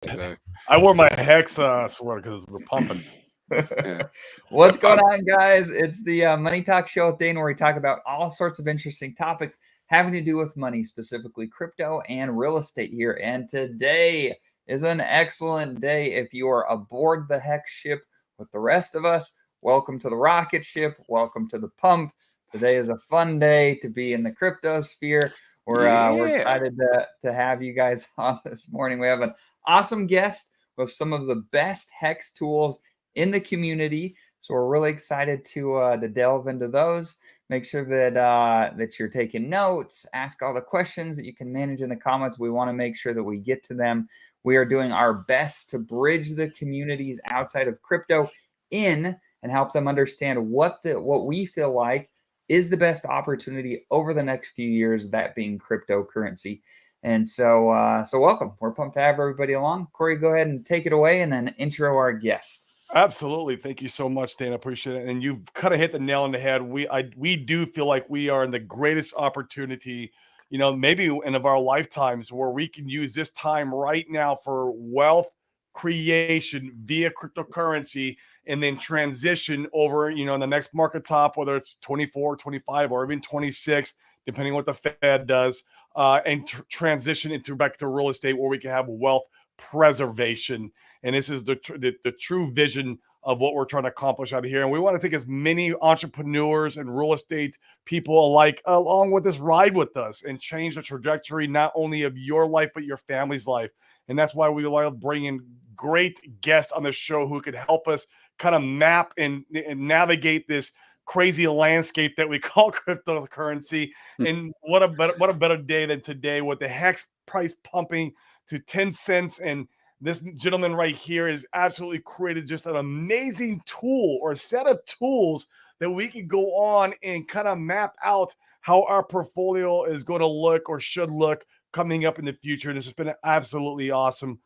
today. I wore my hex sweater because we're pumping. Yeah. What's going on, guys? It's the Money Talk Show with Dane, where we talk about all sorts of interesting topics having to do with money, specifically crypto and real estate here. And today is an excellent day. If you are aboard the Hex ship with the rest of us, welcome to the rocket ship. Welcome to the pump. Today is a fun day to be in the crypto sphere. We're excited to have you guys on this morning. We have an awesome guest with some of the best Hex tools in the community, so we're really excited to delve into those. Make sure that you're taking notes, ask all the questions that you can manage in the comments. We want to make sure that we get to them. We are doing our best to bridge the communities outside of crypto in and help them understand what we feel like is the best opportunity over the next few years, that being cryptocurrency. And so welcome. We're pumped to have everybody along. Corey, go ahead and take it away and then intro our guest. Absolutely. Thank you so much, Dan. I appreciate it. And you've kind of hit the nail on the head. We do feel like we are in the greatest opportunity, maybe in of our lifetimes, where we can use this time right now for wealth creation via cryptocurrency and then transition over, in the next market top, whether it's 24, 25, or even 26, depending on what the Fed does, and transition into back to real estate where we can have wealth preservation. And this is the true vision of what we're trying to accomplish out of here. And we want to take as many entrepreneurs and real estate people alike along with this ride with us and change the trajectory not only of your life, but your family's life. And that's why we love bringing great guests on the show who could help us kind of map and navigate this crazy landscape that we call cryptocurrency. And what a better day than today with the Hex price pumping to 10 cents. And this gentleman right here has absolutely created just an amazing tool or a set of tools that we can go on and kind of map out how our portfolio is going to look or should look coming up in the future. This has been an absolutely awesome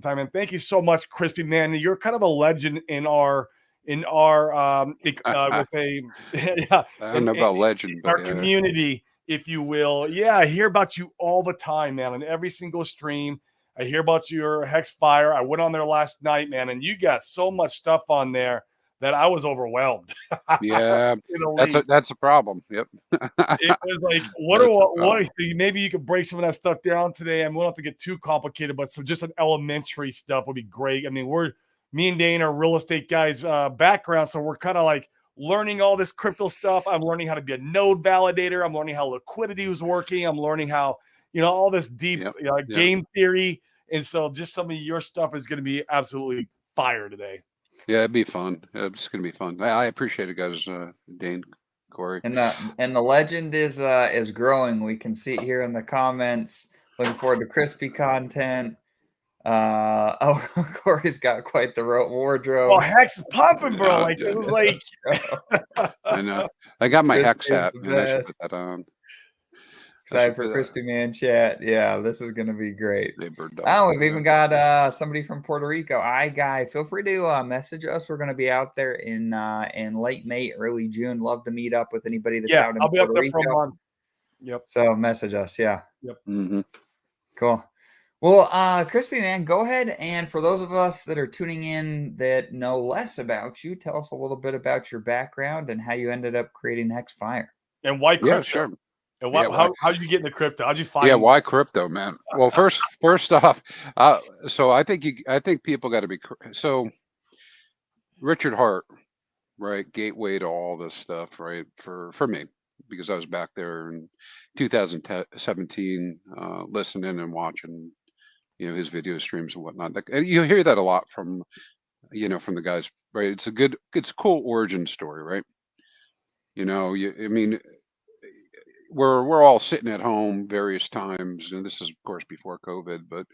time. And thank you so much, Chrispyman. You're kind of a legend in our I don't know about legend, but our community, if you will. Yeah, I hear about you all the time, man, on every single stream. I hear about your Hex Fire. I went on there last night, man, and you got so much stuff on there that I was overwhelmed. Yeah, that's a problem. Yep. It was like, what? Maybe you could break some of that stuff down today, and we don't have to get too complicated, but some just an elementary stuff would be great. I mean, me and Dane are real estate guys background, so we're kind of like learning all this crypto stuff. I'm learning how to be a node validator. I'm learning how liquidity was working. I'm learning how, all this deep game theory. And so just some of your stuff is going to be absolutely fire today. Yeah, it'd be fun. It's going to be fun. I appreciate it, guys. Dane, Corey. And the legend is growing. We can see it here in the comments. Looking forward to crispy content. Corey's got quite the wardrobe. Well, Hex is pumping, bro. Like it was like I know. I got my Hex hat, and I should put that on. Excited for Chrispyman chat. Yeah, this is going to be great. We've even got somebody from Puerto Rico. Hi, guy. Feel free to message us. We're going to be out there in late May, early June. Love to meet up with anybody that's out in Puerto Rico. I'll be up there for a month. Yep. So message us. Yeah. Yep. Mm-hmm. Cool. Well, Chrispyman, go ahead, and for those of us that are tuning in that know less about you, tell us a little bit about your background and how you ended up creating Hex Fire. And why crypto? Yeah, sure. And how did you get into crypto? How'd you find? Yeah, why crypto, man? Well, first off, so I think people got to be so. Richard Hart, right? Gateway to all this stuff, right? For me, because I was back there in 2017, listening and watching, his video streams and whatnot. You hear that a lot from the guys, right? It's a cool origin story, right? We're all sitting at home various times, and this is of course before COVID, but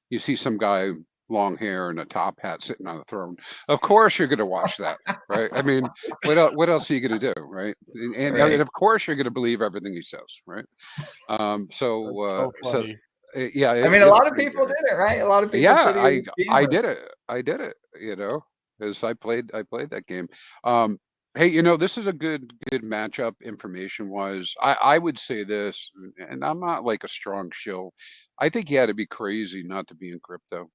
you see some guy, long hair and a top hat, sitting on a throne. Of course you're going to watch that, right? I mean, what else are you going to do, right? And of course you're going to believe everything he says, right? Yeah, I mean, a lot of people did it, right? A lot of people. Yeah, I did it. As I played that game. Hey, you know, this is a good matchup information wise. I would say this, and I'm not like a strong shill. I think you had to be crazy not to be in crypto.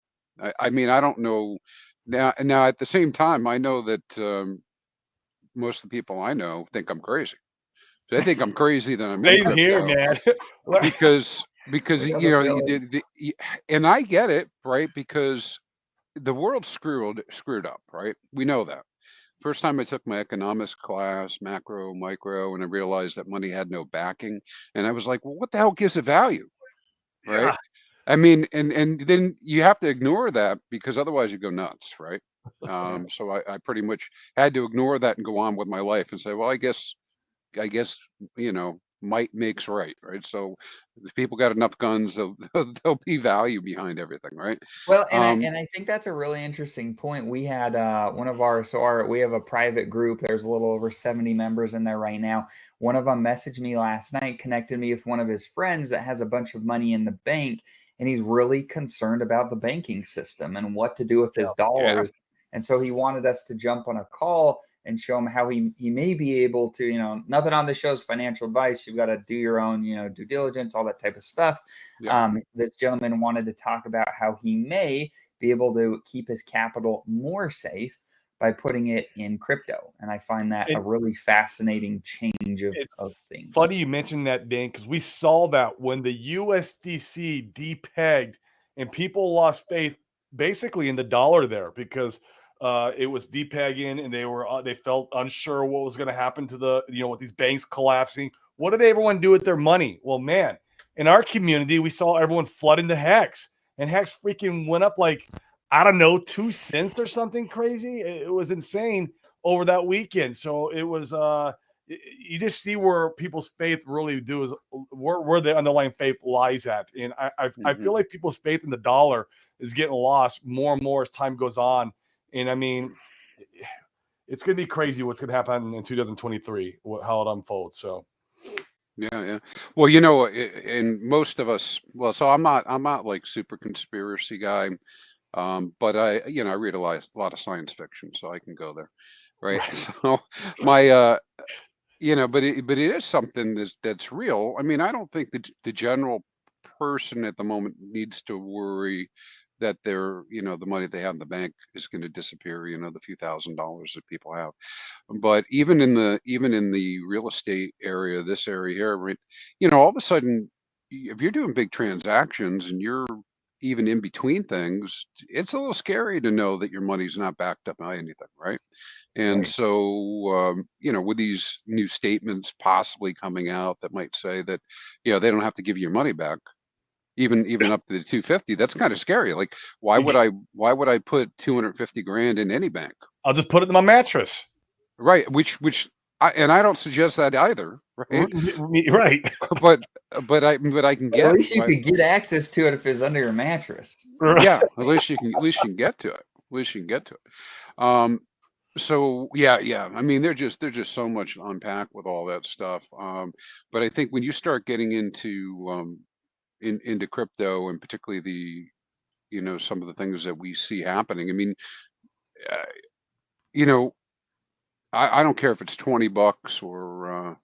I mean, I don't know now at the same time, I know that most of the people I know think I'm crazy. They think I'm crazy that I'm in Same here, crypto man. because We know you the know feeling. and I get it, right? Because the world's screwed up, right? We know that. First time I took my economics class, macro, micro, and I realized that money had no backing, and I was like, "Well, what the hell gives it value?" Right? Yeah. I mean, and then you have to ignore that because otherwise you go nuts, right? So I pretty much had to ignore that and go on with my life and say, "Well, I guess you know might makes right, right? So if people got enough guns, there'll be value behind everything, right?" Well, and I Um, and I think that's a really interesting point. We had one of our so our we have a private group. There's a little over 70 members in there right now. One of them messaged me last night, connected me with one of his friends that has a bunch of money in the bank, and he's really concerned about the banking system and what to do with his yeah, dollars. And so he wanted us to jump on a call and show him how he may be able to, nothing on the show is financial advice. You've got to do your own, due diligence, all that type of stuff. yeah. This gentleman wanted to talk about how he may be able to keep his capital more safe by putting it in crypto. And I find that a And really fascinating change it's of things. funny you mentioned that, Dan, because we saw that when the USDC depegged and people lost faith basically in the dollar there because it was depegging and they felt unsure what was going to happen to with these banks collapsing. What did everyone do with their money? Well, man, in our community, we saw everyone flood into Hex, and Hex freaking went up like, I don't know, 2 cents or something crazy. It was insane over that weekend. So it was you just see where people's faith really do is where the underlying faith lies at. And I Hmm. feel like people's faith in the dollar is getting lost more and more as time goes on. And I mean, it's going to be crazy what's going to happen in 2023, how it unfolds. So, Yeah, yeah. Well, you know, and most of us, well, so I'm not like super conspiracy guy, but I read a lot of science fiction, so I can go there, right? right. So my, but it is something that's real. I mean, I don't think the general person at the moment needs to worry that the money they have in the bank is going to disappear. The few $1,000s that people have. But even in the real estate area, this area here, right, all of a sudden, if you're doing big transactions and you're even in between things, it's a little scary to know that your money's not backed up by anything, right? And Right. so, with these new statements possibly coming out that might say that, they don't have to give you your money back, even up to the 250, that's kind of scary. Like, why would I put 250 grand in any bank? I'll just put it in my mattress. Right, which I don't suggest that either, right? Right. But but I can But at get least you right. could get access to it if it's under your mattress. Yeah, at least you can get to it. At least you can get to it. Um, so yeah, yeah. I mean, there's just so much to unpack with all that stuff. But I think when you start getting into crypto and particularly some of the things that we see happening. I mean, uh, you know, I don't care if it's $20 or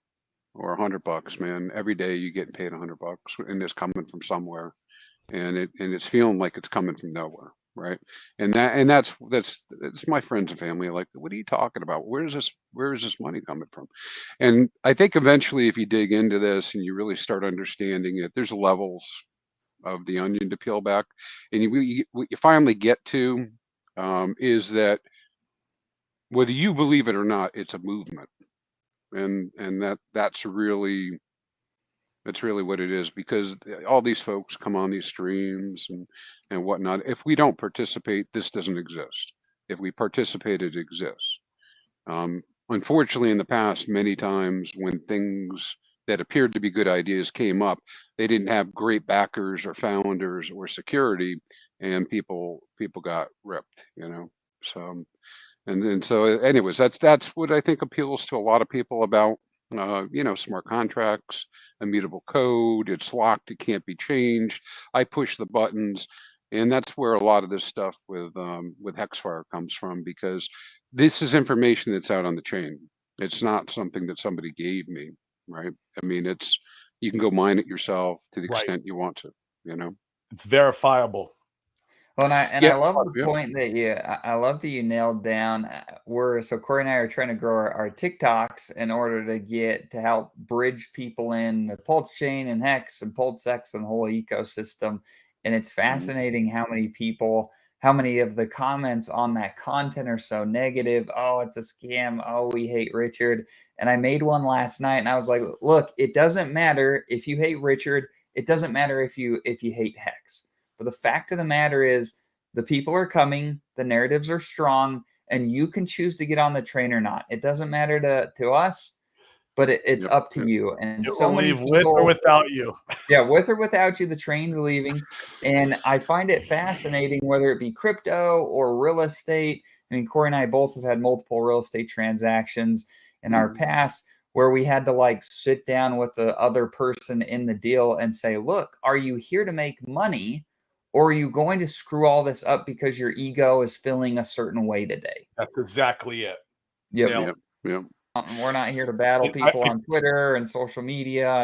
$100, man. Every day you getting paid $100, and it's coming from somewhere, and it's feeling like it's coming from nowhere, right? And that's my friends and family are like, what are you talking about? Where is this money coming from? And I think eventually, if you dig into this and you really start understanding it, there's levels of the onion to peel back, and what you finally get to is that whether you believe it or not, it's a movement, and that's really what it is because all these folks come on these streams and whatnot. If we don't participate, this doesn't exist. If we participate, it exists. Unfortunately, in the past, many times when things that appeared to be good ideas came up, they didn't have great backers or founders or security, and people got ripped. So and then so anyways, that's what I think appeals to a lot of people about smart contracts, immutable code. It's locked, it can't be changed. I push the buttons, and that's where a lot of this stuff with Hexfire comes from because this is information that's out on the chain. It's not something that somebody gave me, right? I mean, you can go mine it yourself to the Right. extent you want to, you know? It's verifiable. Well, and I Yeah. love the Yeah. point that I love that you nailed down. So Corey and I are trying to grow our TikToks in order to help bridge people in the Pulse Chain and Hex and PulseX and the whole ecosystem. And it's fascinating how many of the comments on that content are so negative. Oh, it's a scam. Oh, we hate Richard. And I made one last night, and I was like, look, it doesn't matter if you hate Richard. It doesn't matter if you hate Hex. But the fact of the matter is, the people are coming, the narratives are strong, and you can choose to get on the train or not. It doesn't matter to us, but it's Yep. up to Yep. you. And It so will many leave with or people, without you. yeah, with or without you, the train's leaving. And I find it fascinating, whether it be crypto or real estate. I mean, Corey and I both have had multiple real estate transactions in our past where we had to like sit down with the other person in the deal and say, look, are you here to make money? Or are you going to screw all this up because your ego is feeling a certain way today? That's exactly it. Yep. Nailed Yep. Yep. We're not here to battle it. people on Twitter and social media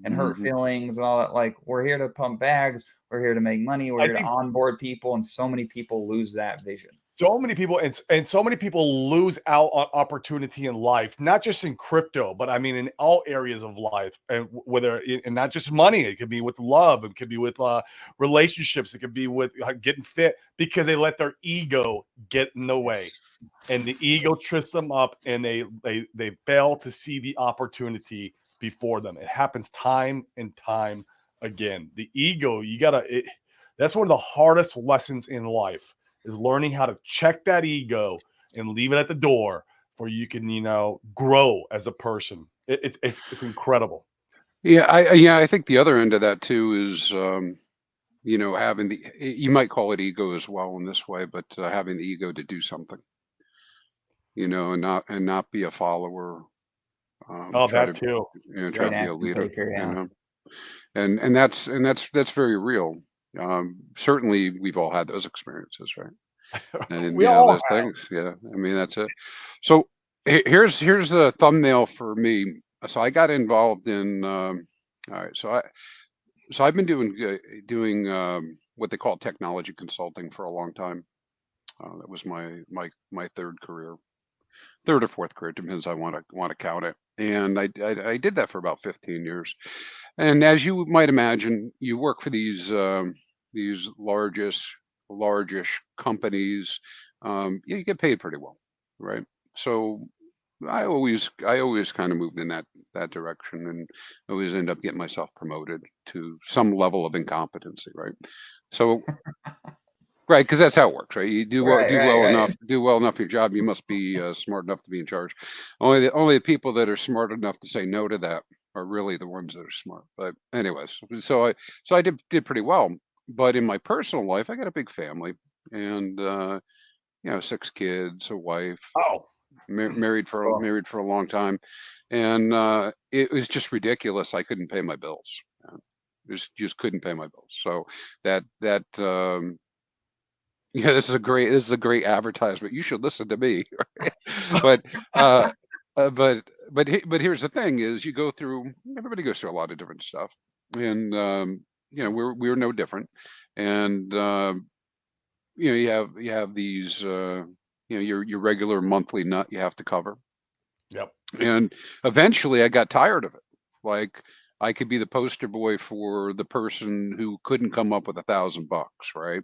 and hurt Mhm. feelings and all that. Like, we're here to pump bags. We're here to make money. We're I here to think onboard people. And so many people lose that vision. so many people and so many people lose out on opportunity in life, not just in crypto, but I mean in all areas of life, and and not just money. It could be with love, it could be with relationships, it could be with getting fit, because they let their ego get in the way, and the ego trips them up, and they fail to see the opportunity before them. It happens time and time again. The ego, that's one of the hardest lessons in life, is learning how to check that ego and leave it at the door, for you can, grow as a person. It's incredible. Yeah. I think the other end of that too is, having you might call it ego as well in this way, but having the ego to do something, and not be a follower. Oh, Try that to, too. try An to Yep. be a action leader, taker. Yeah. and that's very real. Certainly we've all had those experiences, right? And We all those have. things. Yeah. I mean, that's it. So here's the thumbnail for me. So I got involved in, all right. So I've been doing what they call technology consulting for a long time. That was my third or fourth career, depends I want to count it. And I did that for about 15 years. And as you might imagine, you work for these largish companies. You get paid pretty well, right? So I always kind of moved in that direction, and always end up getting myself promoted to some level of incompetency, right? So right, because that's how it works, right? You do well, Right. Right. do well enough your job. You must be smart enough to be in charge. Only the people that are smart enough to say no to that are really the ones that are smart. But anyways, so I did pretty well. But in my personal life, I got a big family, and 6 kids, a wife, Oh, Cool. married for a long time, and it was just ridiculous. I couldn't pay my bills. Just couldn't pay my bills. So that yeah, this is a great advertisement. You should listen to me. Right? But uh, but here's the thing: is everybody goes through a lot of different stuff, and we're no different. And you have these your regular monthly nut you have to cover, yep. and eventually I got tired of it. Like, I could be the poster boy for the person who couldn't come up with $1,000, right?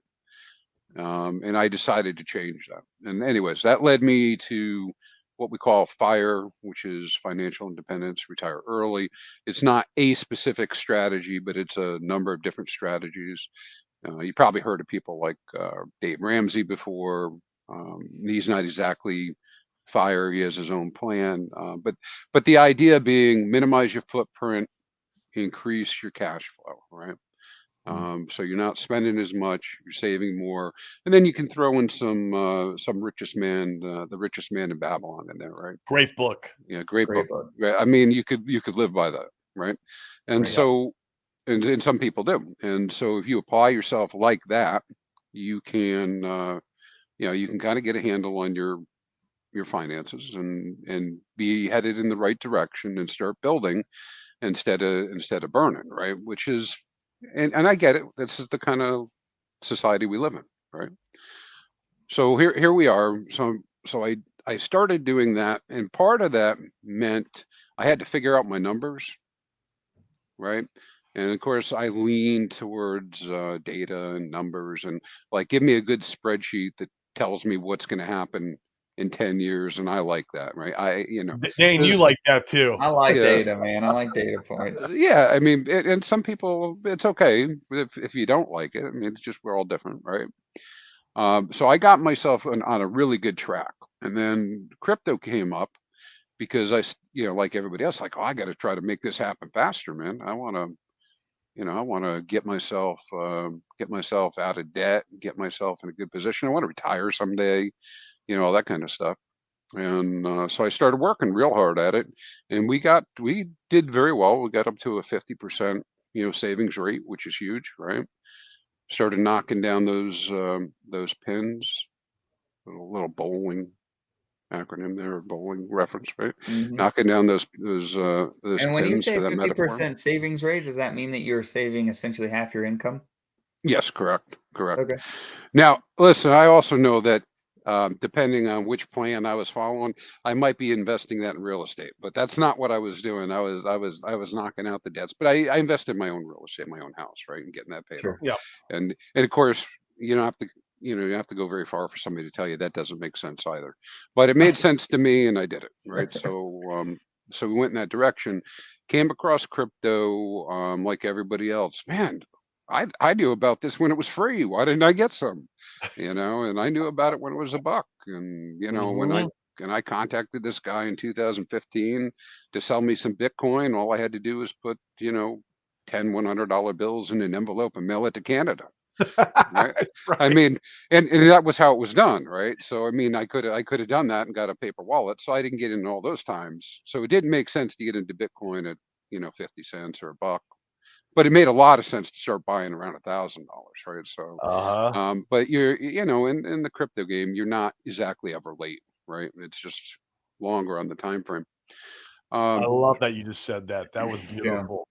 And I decided to change that. And anyways, that led me to what we call FIRE, which is financial independence, retire early. It's not a specific strategy, but it's a number of different strategies. You probably heard of people like Dave Ramsey before. He's not exactly FIRE; he has his own plan. But the idea being, minimize your footprint, increase your cash flow, right? So you're not spending as much, you're saving more, and then you can throw in some the richest man in Babylon in there, right? Great book. Yeah, great book. Great book. Right? I mean, you could live by that, right? And Right. Yep. so, and some people do. And so, if you apply yourself like that, you can, you can kind of get a handle on your finances and be headed in the right direction and start building instead of burning, right? Which is, and I get it. This is the kind of society we live in, right? So here we are. So I started doing that, and part of that meant I had to figure out my numbers, right? And of course, I lean towards data and numbers, and like give me a good spreadsheet that tells me what's going to happen in 10 years, and I like that, right? Dane, you this, like that too. I like yeah, data, man. I like data points. yeah. I mean, and some people, it's okay if you don't like it. I mean, it's just we're all different, right? So I got myself on a really good track, and then crypto came up because like everybody else, like, oh, I got to try to make this happen faster, man. I want to get myself out of debt, get myself in a good position. I want to retire someday, all that kind of stuff. And so I started working real hard at it, and we did very well. We got up to a 50%, savings rate, which is huge, right? Started knocking down those pins, little bowling acronym there, bowling reference, right? Mhm. Knocking down those And when you pins say to that metaphor. 50% savings rate, does that mean that you're saving essentially half your income? Yes, correct. Okay. Now, listen, I also know that depending on which plan I was following, I might be investing that in real estate, but that's not what I was doing. I was knocking out the debts, but I invested in my own real estate, my own house, right, and getting that paid off. Sure. Yeah. And of course, you don't have to, you have to go very far for somebody to tell you that doesn't make sense either. But it made sense to me, and I did it, right? So we went in that direction. Came across crypto, like everybody else. Man, I knew about this when it was free. Why didn't I get some? And I knew about it when it was a buck. And Mhm. and I contacted this guy in 2015 to sell me some Bitcoin. All I had to do was put 10 $100 bills in an envelope and mail it to Canada. Right. I Right. mean, and that was how it was done, right? So I mean, I could have done that and got a paper wallet. So I didn't get in all those times. So it didn't make sense to get into Bitcoin at 50 cents or a buck, but it made a lot of sense to start buying around $1,000, right? So, Uh-huh. but in the crypto game, you're not exactly ever late, right? It's just longer on the time frame. I Um, love that you just said that. That was Yeah. beautiful.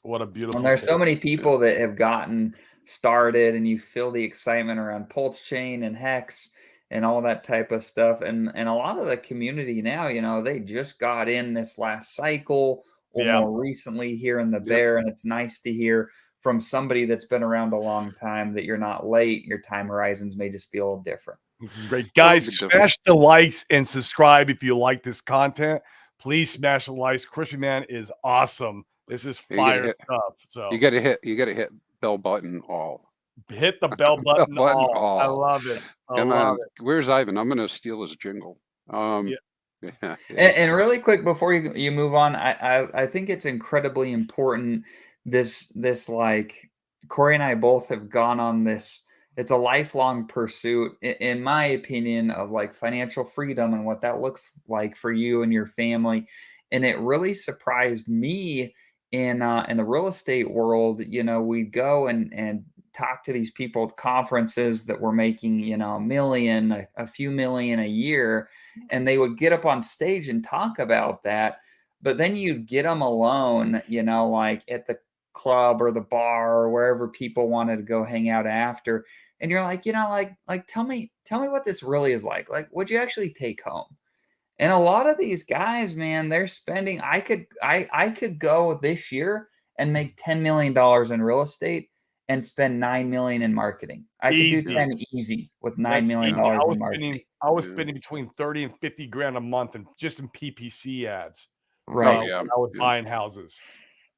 What a And beautiful there's so statement. many yeah, people that have gotten started, and you feel the excitement around Pulse Chain and Hex and all that type of stuff. And a lot of the community now, they just got in this last cycle or Yeah. more recently here in the yep. bear. And it's nice to hear from somebody that's been around a long time that you're not late. Your time horizons may just be a little different. This is great. A little Guys, bit different. smash the likes and subscribe if you like this content. Please smash the likes. Chrispyman is awesome. This is You got to fire hit. stuff. You So got to hit. You got to hit bell button all. hit the bell Bell button button all. I all. love it. I Come love on. it. Where's Ivan? I'm gonna steal his jingle. Yeah. Yeah, yeah. And really quick before you move on, I think it's incredibly important. This like Corey and I both have gone on this. It's a lifelong pursuit, in my opinion, of like financial freedom and what that looks like for you and your family. And it really surprised me in the real estate world. We go and talk to these people at conferences that were making a million, a few million a year, and they would get up on stage and talk about that. But then you'd get them alone, like at the club or the bar or wherever people wanted to go hang out after. And you're like, tell me what this really is like. Like, what'd you actually take home? And a lot of these guys, man, they're spending. I could go this year and make $10 million in real estate and spend 9 million in marketing. I could do Yeah, Easy. 10 easy with nine That's million easy. yeah, dollars in marketing. I was yeah. spending between 30 and 50 grand a month and just in PPC ads Oh Right. yeah, when I was yeah, buying houses.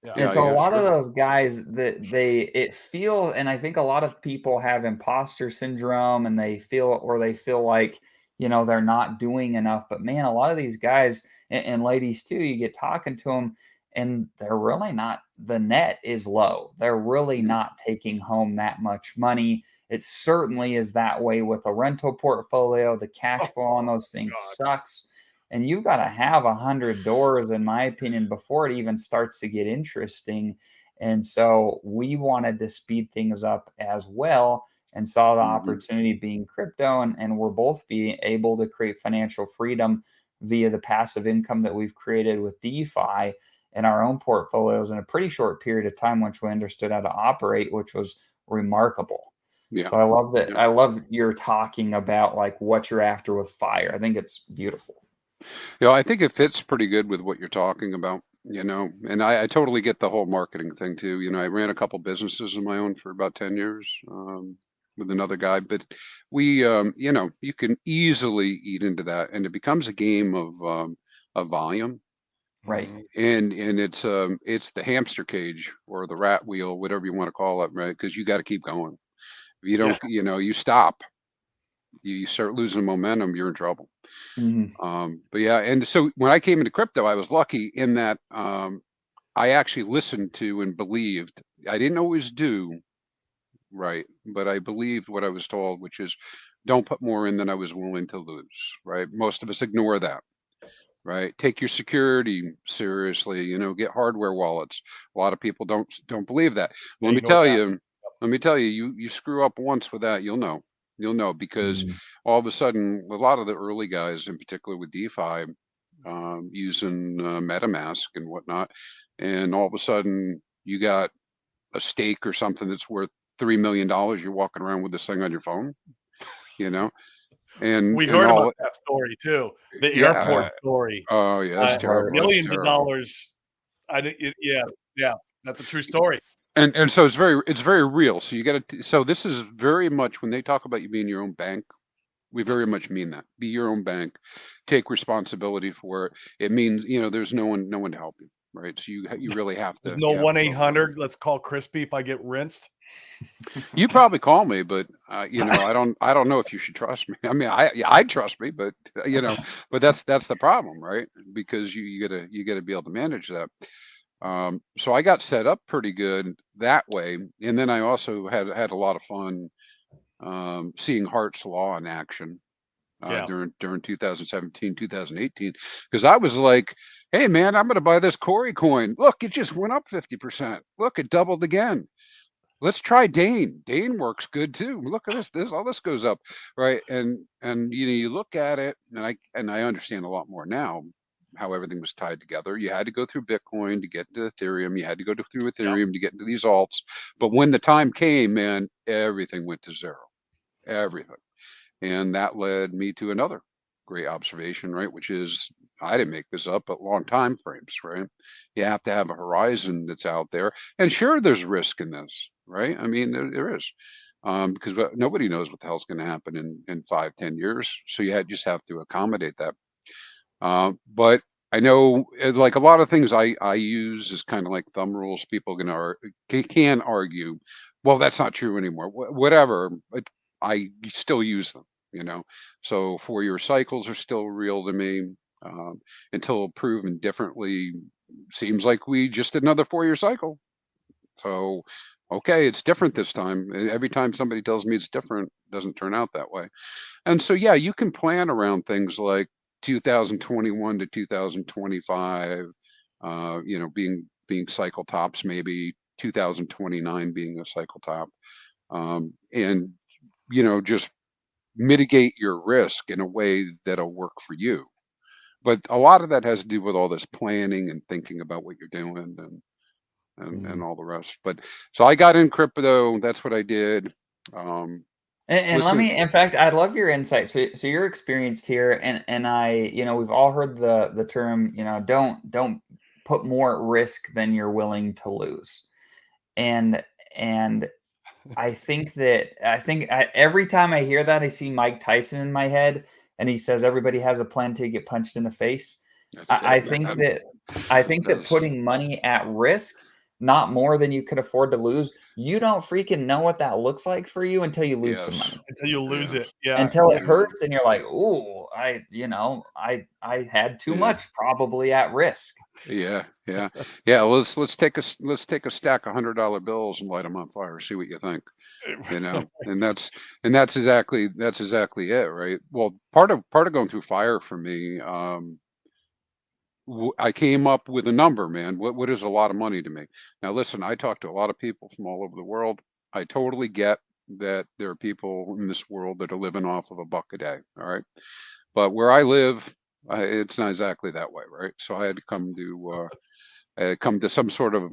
Yeah. And yeah, so a yeah. lot of Sure. those guys that it feel, and I think a lot of people have imposter syndrome, and they feel like, they're not doing enough. But man, a lot of these guys and ladies too, you get talking to them and they're really not, the net is low. They're really Mm, not taking home that much money. It certainly is that way with a rental portfolio. The cash flow on Oh those things God. sucks, and you've got to have 100 doors, in my opinion, before it even starts to get interesting. And so we wanted to speed things up as well. and saw the Mhm. opportunity being crypto, and we're both being able to create financial freedom via the passive income that we've created with DeFi in our own portfolios in a pretty short period of time once we understood how to operate, which was remarkable. Yeah. So I love that. Yeah. I love you're talking about like what you're after with fire. I think it's beautiful. I think it fits pretty good with what you're talking about, and I totally get the whole marketing thing too. I ran a couple businesses of my own for about 10 years, with another guy, but you can easily eat into that, and it becomes a game of volume, Right. Mhm. and it's the hamster cage or the rat wheel, whatever you want to call it, right? Because you got to keep going. If you Yeah. don't, you stop, you start losing momentum, you're in trouble. Mhm. But yeah, and so when I came into crypto, I was lucky in that I actually listened to and believed. I didn't always do right, but I believed what I was told, which is don't put more in than I was willing to lose. Right. Most of us ignore that. Right. Take your security seriously. Get hardware wallets. A lot of people don't believe that. They Let me ignore tell that. you. Let me tell you. You screw up once with that, you'll know. You'll know because Mm. all of a sudden, a lot of the early guys, in particular with DeFi, using MetaMask and whatnot, and all of a sudden you got a stake or something that's worth $3 million. You're walking around with this thing on your phone, you know, and We and heard about all that story too. The yeah. airport story. Oh yeah, that's I've heard terrible. it. That's Millions of terrible. dollars. I did it, yeah, yeah. That's a true story. And so it's very real. So you got to. So this is very much when they talk about you being your own bank. We very much mean that. Be your own bank. Take responsibility for it. It means there's no one to help you, right? So you really have There's to no you have one to eight focus on it. hundred. Let's call Crispy if I get rinsed. You probably call me, but I don't know if you should trust me. I mean, I'd trust me, but but that's the problem, right? Because you gotta be able to manage that. So I got set up pretty good that way, and then I also had a lot of fun seeing Hart's Law in action Yeah. during 2017, 2018, because I was like, "Hey man, I'm going to buy this Corey coin. Look, it just went up 50%. Look, it doubled again. Let's try Dane. Dane works good too. Look at this. This all this goes up, right?" And you look at it, and I understand a lot more now how everything was tied together. You had to go through Bitcoin to get into Ethereum. You had to go through Yep. Ethereum to get into these alts. But when the time came, man, everything went to zero. Everything. And that led me to another great observation, right? Which is I didn't make this up, but long time frames, right? You have to have a horizon that's out there. And sure, there's risk in this, right? I mean, there is. Because nobody knows what the hell's going to happen in 5, 10 years. So just have to accommodate that. But I know, like a lot of things I use is kind of like thumb rules. People can argue, well, that's not true anymore. Whatever, but I still use them. So 4-year cycles are still real to me until proven differently. Seems like we just did another 4-year cycle. So okay, it's different this time. Every time somebody tells me it's different, it doesn't turn out that way. And so, yeah, you can plan around things like 2021 to 2025, being cycle tops, maybe 2029 being a cycle top, and just mitigate your risk in a way that'll work for you. But a lot of that has to do with all this planning and thinking about what you're doing and Mm. all the rest. But so I got in crypto. That's what I did. Um, And let listen, me, in fact, I love your insight. So you're experienced here, and we've all heard the term, don't put more at risk than you're willing to lose. And and every time I hear that, I see Mike Tyson in my head, and he says everybody has a plan to get punched in the face. that's I, it, I think man. that I think that That's putting money at risk, not more than you could afford to lose, you don't freaking know what that looks like for you until you lose some yes. money. Until you lose Yeah. it. Yeah. Until it Yeah. hurts and you're like, "Ooh, I had too Yeah. much probably at risk." Yeah. Yeah. Yeah. Let's take a stack of $100 bills and light them on fire. See what you think. And that's exactly it, right? Well, part of going through fire for me, I came up with a number, man. What is a lot of money to me? Now, listen, I talk to a lot of people from all over the world. I totally get. that there are people in this world that are living off of $1 a day. All right. But where I live, it's not exactly that way. Right. So I had to come to some sort of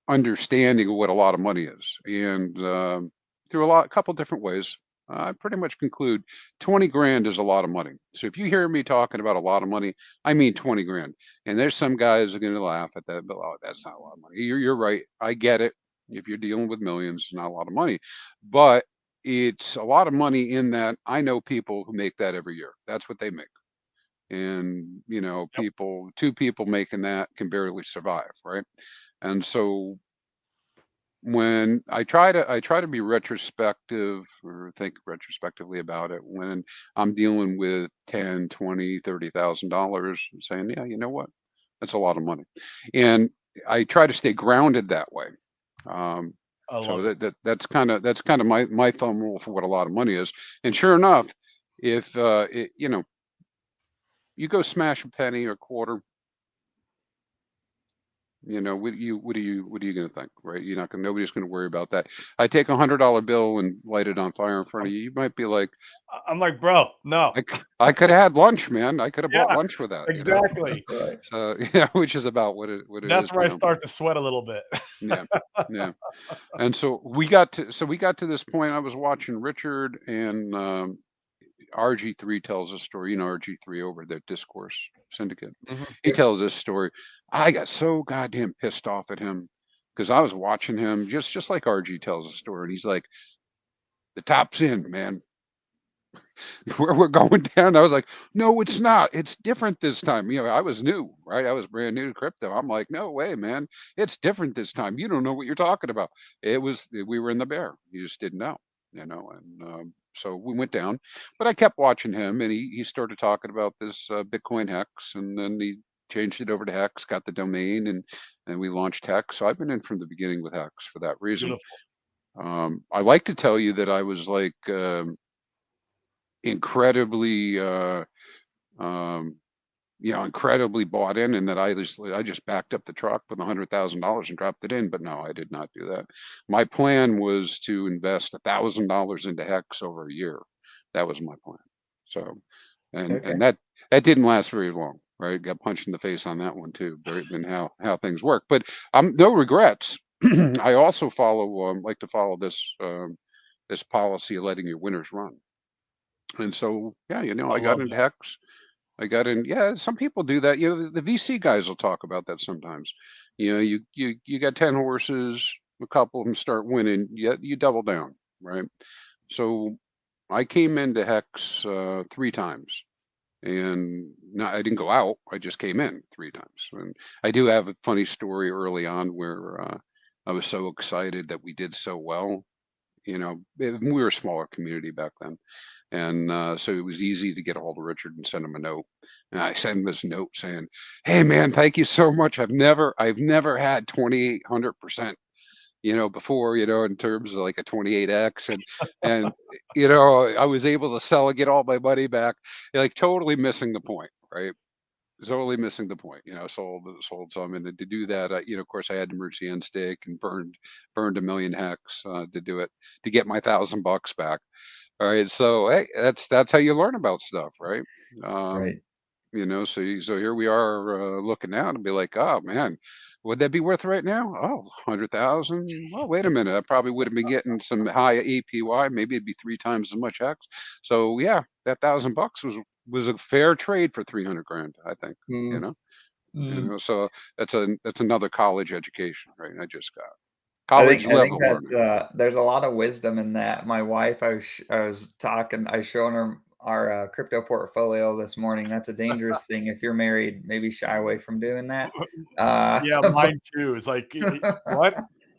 understanding of what a lot of money is. And through a couple different ways, I pretty much conclude 20 grand is a lot of money. So if you hear me talking about a lot of money, I mean 20 grand. And there's some guys that are going to laugh at that, but oh, that's not a lot of money. You're right. I get it. If you're dealing with millions, it's not a lot of money. But it's a lot of money in that I know people who make that every year. That's what they make. And, Yep. two people making that can barely survive, right? And so when I try to be retrospective or think retrospectively about it when I'm dealing with 10, 20, $30,000, saying, yeah, you know what? That's a lot of money. And I try to stay grounded that way. Um, I so love it. that's kind of my thumb rule for what a lot of money is. And sure enough, if you go smash a penny or quarter, what are you gonna think, right? Nobody's gonna worry about that. I take $100 bill and light it on fire in front of I'm, you. You might be like, I'm like, bro, no. I could have had lunch, man. I could have bought Yeah, lunch with that. exactly. Right. So yeah, which is about what it That's is where I now. start to sweat a little bit. Yeah, yeah. And so we got to this point. I was watching Richard and RG3 tells a story. RG3 over their Discourse Syndicate. Mhm. He tells this story. I got so goddamn pissed off at him because I was watching him just like RG tells a story, and he's like, "The top's in, man. We're going down." I was like, "No, it's not. It's different this time." I was new, right? I was brand new to crypto. I'm like, "No way, man. It's different this time. You don't know what you're talking about." We were in the bear. You just didn't know. And so we went down, but I kept watching him, and he started talking about this Bitcoin Hex, and then he changed it over to Hex, got the domain, and we launched Hex. So I've been in from the beginning with Hex for that reason. Beautiful. I like to tell you that I was like incredibly um, incredibly bought in, and that I just backed up the truck with $100,000 and dropped it in. But no, I did not do that. My plan was to invest $1,000 into Hex over a year. That was my plan. So, and Okay. and that didn't last very long. Right, got punched in the face on that one too. Very than how things work, but no regrets. I also like to follow this policy of letting your winners run. And so, yeah, I I got love into that. Hex. Yeah, some people do that. The VC guys will talk about that sometimes. You got 10 horses, a couple of them start winning, you double down, right? So I came into Hex 3 times, and I didn't go out. I just came in 3 times. And I do have a funny story early on where I was so excited that we did so well. We were a smaller community back then. And so it was easy to get a hold of Richard and send him a note. And I sent him this note saying, "Hey man, thank you so much. I've never had 2,800%, before, in terms of like a 28x, and I was able to sell and get all my money back, like totally missing the point, right? Totally missing the point. Sold some, and to do that, of course, I had to merge the end stake and burned a million hex to do it to get my $1,000 back. All right, so hey, that's how you learn about stuff, right? Um, Right. so here we are looking out and be like, oh man, would that be worth right now? Oh, 100,000. Well, wait a minute, I probably would have been getting some high APY. Maybe it'd be 3 times as much X. So yeah, that $1,000 was a fair trade for 300 grand, I think. You Mm, know, mm. so that's another college education, right? I just got I college think I think level that's learning. there's a lot of wisdom in that. My wife, I was talking, I showing her our crypto portfolio this morning. That's a dangerous thing. If you're married, maybe shy away from doing that. Yeah, But mine too. It's like, what?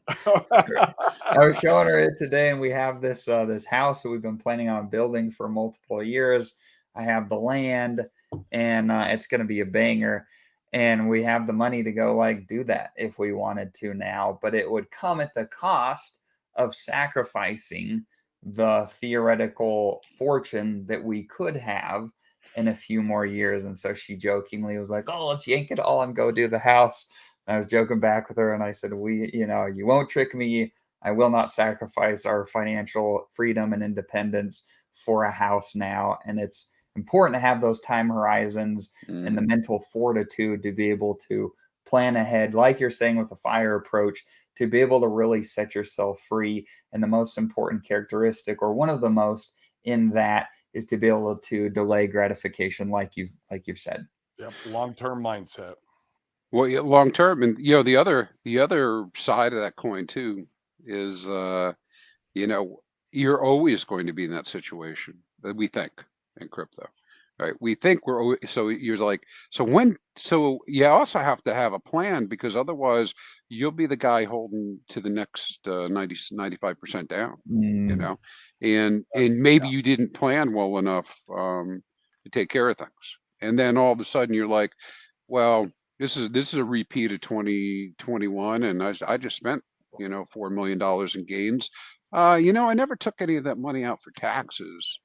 I was showing her it today, and we have this house that we've been planning on building for multiple years. I have the land, and it's going to be a banger. And we have the money to go like do that if we wanted to now, but it would come at the cost of sacrificing the theoretical fortune that we could have in a few more years. And so she jokingly was like, "Oh, let's yank it all and go do the house." I was joking back with her, and I said, "You won't trick me. I will not sacrifice our financial freedom and independence for a house now. And it's important to have those time horizons and the mental fortitude to be able to plan ahead, like you're saying with the fire approach, to be able to really set yourself free. And the most important characteristic, or one of the most in that, is to be able to delay gratification, like you've said. Yep. Long-term mindset. Well, yeah, long term, and you know, the other side of that coin too is, you know, you're always going to be in that situation. We think in crypto, right? We think we're so you're like, so you also have to have a plan, because otherwise you'll be the guy holding to the next 95% down, you Mm, know, and maybe you didn't plan well enough to take care of things, and then all of a sudden you're like, well, this is a repeat of 2021, and I just spent, you know, $4 million in gains. You know, I never took any of that money out for taxes,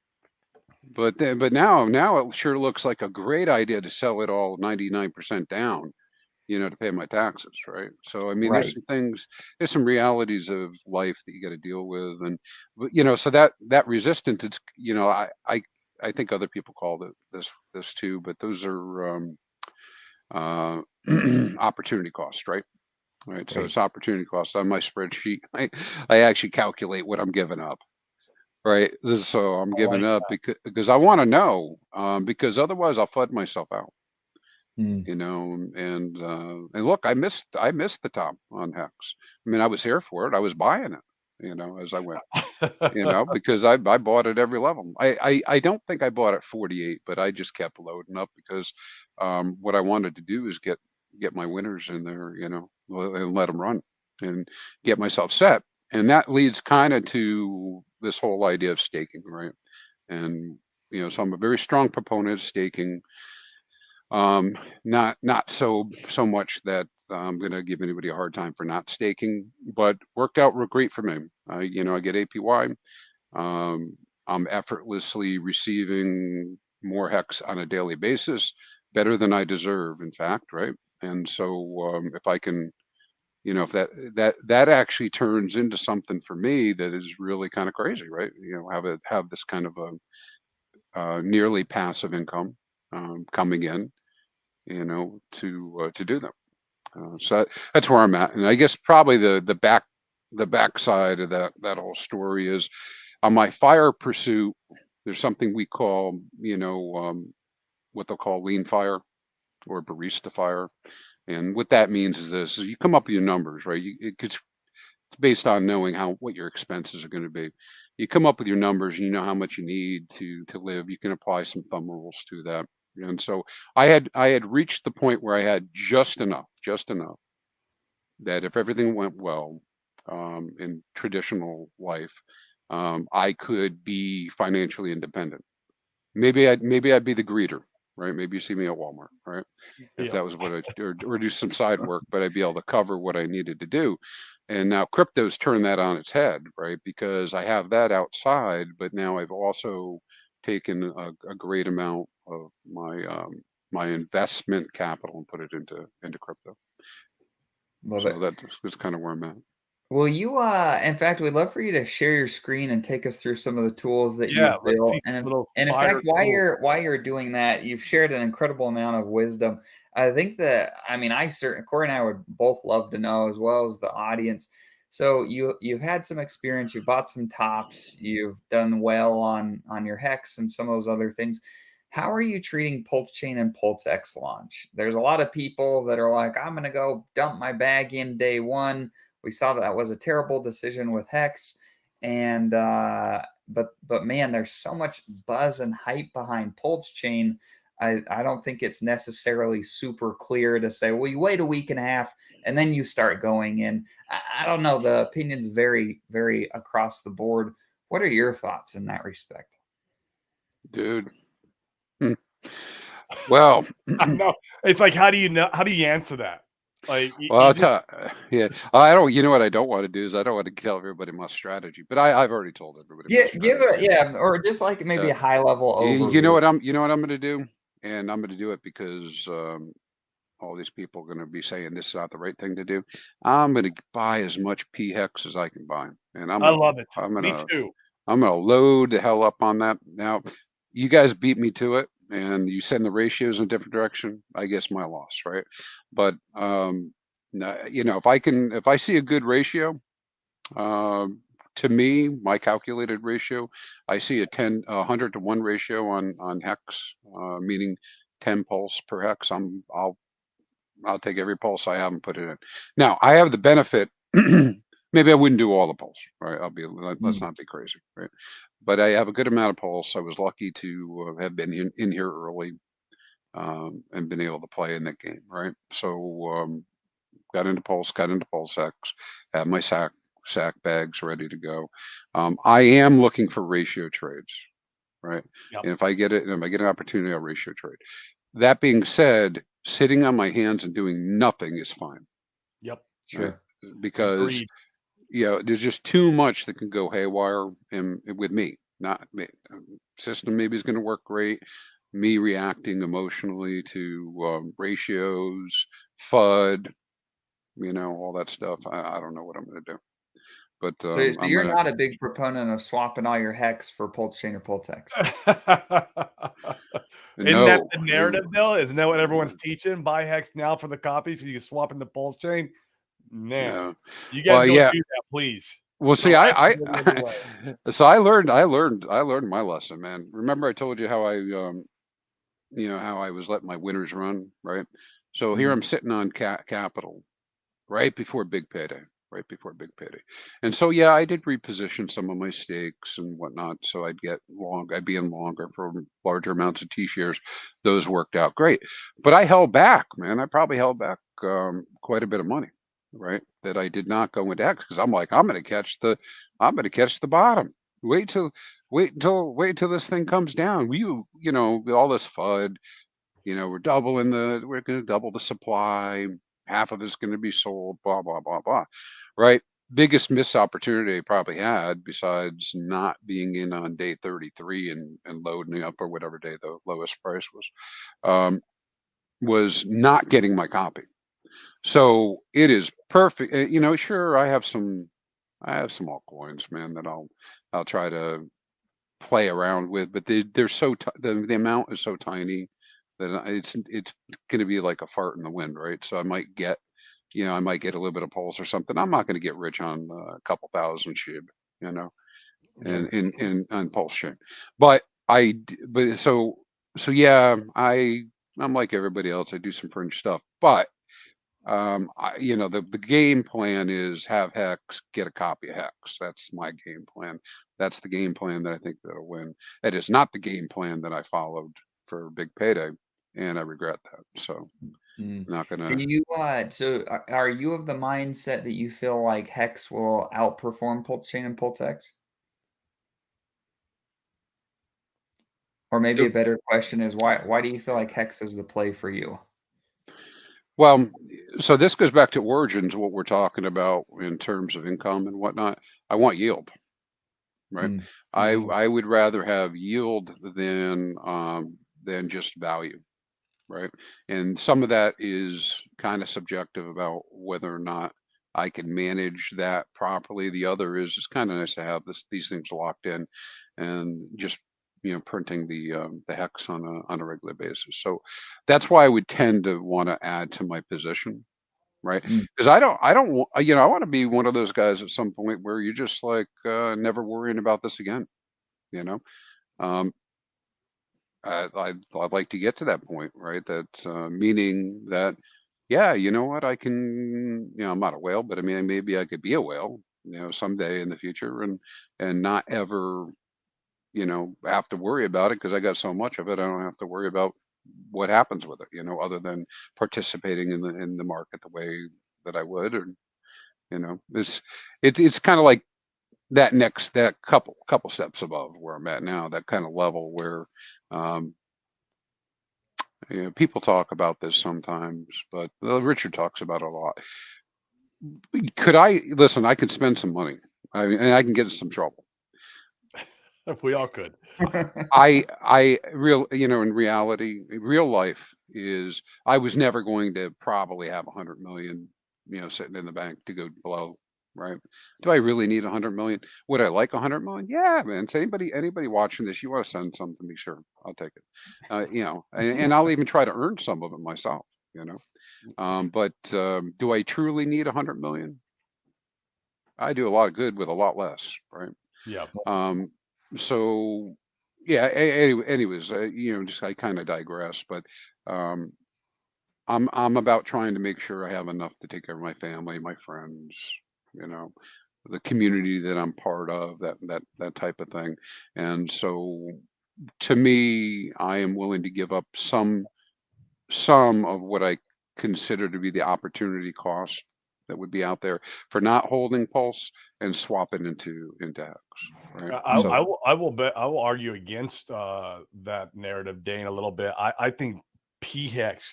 but now it sure looks like a great idea to sell it all 99% down, you know, to pay my taxes, right? So I mean, right. there's some realities of life that you got to deal with, and you know, so that resistance, it's, you know, I think other people call it this too, but those are uh, opportunity cost, right? Right. So Right. it's opportunity cost on my spreadsheet. I actually calculate what I'm giving up. Right. So I'm I giving like up because I want to know, because otherwise I'll flood myself out, Mm. you know, and look, I missed the top on Hex. I mean, I was here for it. I was buying it, you know, as I went, you that. know, because I bought at every level. I don't think I bought at 48, but I just kept loading up because what I wanted to do is get my winners in there, you know, and let them run and get myself set. And that leads kind of to this whole idea of staking, right? And you know, so I'm a very strong proponent of staking. Not so much that I'm going to give anybody a hard time for not staking, but worked out real great for me. You know, I get APY. Um, I'm effortlessly receiving more hex on a daily basis, better than I deserve, in fact, right? And so if I can, you know, if that actually turns into something for me that is really kind of crazy, right? You know, have this kind of a nearly passive income coming in, you know, to do them. So that's where I'm at, and I guess probably the backside of that whole story is on my fire pursuit. There's something we call, you know, what they'll call lean fire or barista fire, and what that means is this: is you come up with your numbers, right? It's based on knowing what your expenses are going to be. You come up with your numbers, and you know how much you need to live. You can apply some thumb rules to that. And so I had reached the point where I had just enough that if everything went well in traditional life, I could be financially independent. Maybe I'd be the greeter, right? Maybe you see me at Walmart, right? If Yep. that was what or do some side work, but I'd be able to cover what I needed to do. And now crypto's turned that on its head, right? Because I have that outside, but now I've also taken a great amount of my investment capital and put it into crypto. Love So it. that's kind of where I'm at. Well, you, in fact, we'd love for you to share your screen and take us through some of the tools that Yeah. you've Let's see built. some And of those and in fire fact, while tools. you're doing that, you've shared an incredible amount of wisdom. I think that, I mean, I certainly, Corey and I would both love to know, as well as the audience. So you've had some experience, you bought some tops, you've done well on your hex and some of those other things. How are you treating Pulse Chain and Pulse X launch? There's a lot of people that are like, I'm going to go dump my bag in day one. We saw that was a terrible decision with Hex, and but man, there's so much buzz and hype behind Pulse Chain. I don't think it's necessarily super clear to say, well, you wait a week and a half and then you start going in. I don't know. The opinions vary across the board. What are your thoughts in that respect? Dude. Hmm. Well, I know. It's like, how do you know? How do you answer that? Like, well, you I'll just, tell. Yeah, I don't. You know what I don't want to do is I don't want to tell everybody my strategy. But I've already told everybody my Yeah, give a, strategy. yeah, or just like maybe Uh, a high level you know overview. what I'm. You know what I'm going to do, and I'm going to do it because all these people are going to be saying this is not the right thing to do. I'm going to buy as much P hex as I can buy, and I love it. I'm Me gonna too. I'm gonna load the hell up on that. Now, you guys beat me to it, and you send the ratios in a different direction. I guess my loss, right? But you know, if I see a good ratio, um, to me, my calculated ratio, I see a 100 to 1 ratio on hex, meaning 10 pulse per hex. I'll take every pulse I have and put it in. Now, I have the benefit. Maybe I wouldn't do all the pulse, right? Let's Mm. not be crazy, right? But I have a good amount of pulse. I was lucky to have been in here early, and been able to play in that game, right? So got into pulse X, have my sack bags ready to go. I am looking for ratio trades, right? Yep. And if I get an opportunity, I'll ratio trade. That being said, sitting on my hands and doing nothing is fine, Yep. right? Sure. Because Agreed. there's just too much that can go haywire and with me, not me. System maybe is going to work great. Me reacting emotionally to ratios, FUD, all that stuff. I don't know what I'm going to do, but So I'm you're going not a big proponent of swapping all your hex for Pulse Chain or Pulse X? to Isn't that no, the no, narrative, though? Isn't that what everyone's no, teaching? Buy hex now for the copies, so you can swap in the pulse chain. Man, no. you guys Well, don't yeah. do that, please. Well, The see, rest will go the other way. so I learned my lesson, man. Remember I told you how how I was letting my winners run, right? So here Mhm. I'm sitting on capital right before big payday, right before big payday. And so, yeah, I did reposition some of my stakes and whatnot. So I'd be in longer for larger amounts of T shares. Those worked out great. But I held back, man. I probably held back quite a bit of money, right? That I did not go into X because I'm like, I'm going to catch the bottom. Wait till, wait until this thing comes down. All this FUD, we're going to double the supply. Half of it's going to be sold, blah, blah, blah, blah. Right. Biggest missed opportunity I probably had, besides not being in on day 33 and loading up, or whatever day the lowest price was not getting my copy. So it is perfect. Sure, I have some altcoins, man, that I'll try to play around with, but they're the amount is so tiny that it's going to be like a fart in the wind, right? So I might get a little bit of pulse or something. I'm not going to get rich on a couple thousand SHIB, you know, and Sure. in on pulse chain. But yeah, I'm like everybody else. I do some fringe stuff, but the game plan is have hex, get a copy of hex. That's my game plan. That's the game plan that I think that'll win. It is not the game plan that I followed for big payday, and I regret that. So Mm. not Do gonna. you so are you of the mindset that you feel like hex will outperform Pulse Chain and Pulse X? Or maybe a better question is why do you feel like hex is the play for you? Well, so this goes back to origins, what we're talking about in terms of income and whatnot. I want yield, right? Mm. Mhm. I would rather have yield than just value, right? And some of that is kind of subjective about whether or not I can manage that properly. The other is it's kind of nice to have these things locked in, and just printing the hex on a regular basis. So that's why I would tend to want to add to my position, right? Mm. Because I don't I want to be one of those guys at some point where you're just like never worrying about this again, you know. Um, I'd like to get to that point, right? That meaning that, yeah, you know what, I can, I'm not a whale, but I mean, maybe I could be a whale, someday in the future, and not ever, have to worry about it because I got so much of it. I don't have to worry about what happens with it, other than participating in the market the way that I would, or it's kind of like that couple steps above where I'm at now, that kind of level where. Um, people talk about this sometimes, but Richard talks about it a lot. Could I listen? I can spend some money. And I can get in some trouble. If we all could. In reality, real life is I was never going to probably have 100 million, sitting in the bank to go blow. Right? Do I really need 100 million? Would I like 100 million? Yeah, man. So anybody watching this, you want to send something to me, sure, I'll take it. And I'll even try to earn some of it myself. But do I truly need 100 million? I do a lot of good with a lot less, right? Yeah. So yeah. Anyways, just I kind of digress, but um, I'm about trying to make sure I have enough to take care of my family, my friends, you know, the community that I'm part of, that type of thing. And so, to me, I am willing to give up some of what I consider to be the opportunity cost that would be out there for not holding Pulse and swap it into X, right? So I will bet I will argue against that narrative, Dane, a little bit. I think PHEX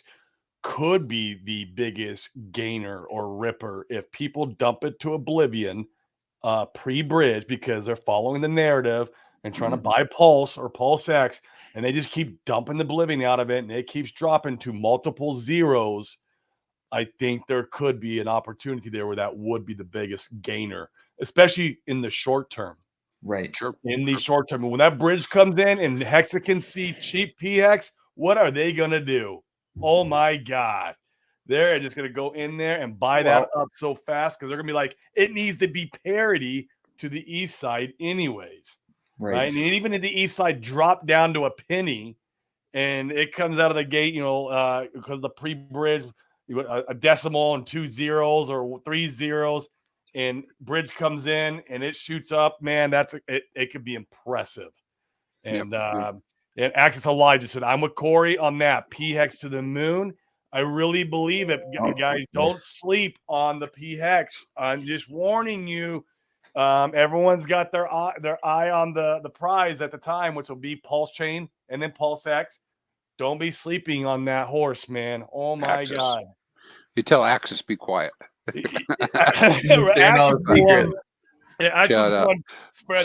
could be the biggest gainer or ripper if people dump it to oblivion pre-bridge because they're following the narrative and trying to buy Pulse or Pulse X, and they just keep dumping the oblivion out of it, and it keeps dropping to multiple zeros. I think there could be an opportunity there where that would be the biggest gainer, especially in the short term. Right. sure, In the sure. short term, when that bridge comes in and Hexa can see cheap PX, what are they going to do? Oh my God. They're just going to go in there and buy that up so fast because they're going to be like, it needs to be parity to the east side, anyways. Right. And even if the east side dropped down to a penny and it comes out of the gate, because the pre bridge, a decimal and 2 zeros or 3 zeros, and bridge comes in and it shoots up, man, it could be impressive. Yep, And yep. and Access Elijah said, I'm with Corey on that. PHEX to the moon. I really believe it. Guys, don't sleep on the PHEX. I'm just warning you. Everyone's got their eye on the prize at the time, which will be Pulse Chain and then Pulse X. Don't be sleeping on that horse, man. Oh my Axis. God. You tell Axis be quiet. Sharing all the secrets. Shout out.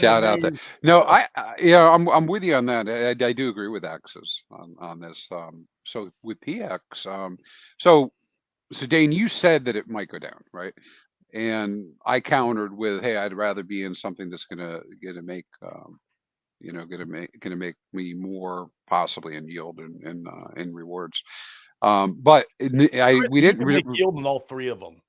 Shout out that. No, I'm with you on that. I do agree with Axis on this. So with PX, so Dane, you said that it might go down, right? And I countered with, hey, I'd rather be in something that's gonna make gonna make me more possibly in yield and in rewards. But we You didn't can make yield in all three of them.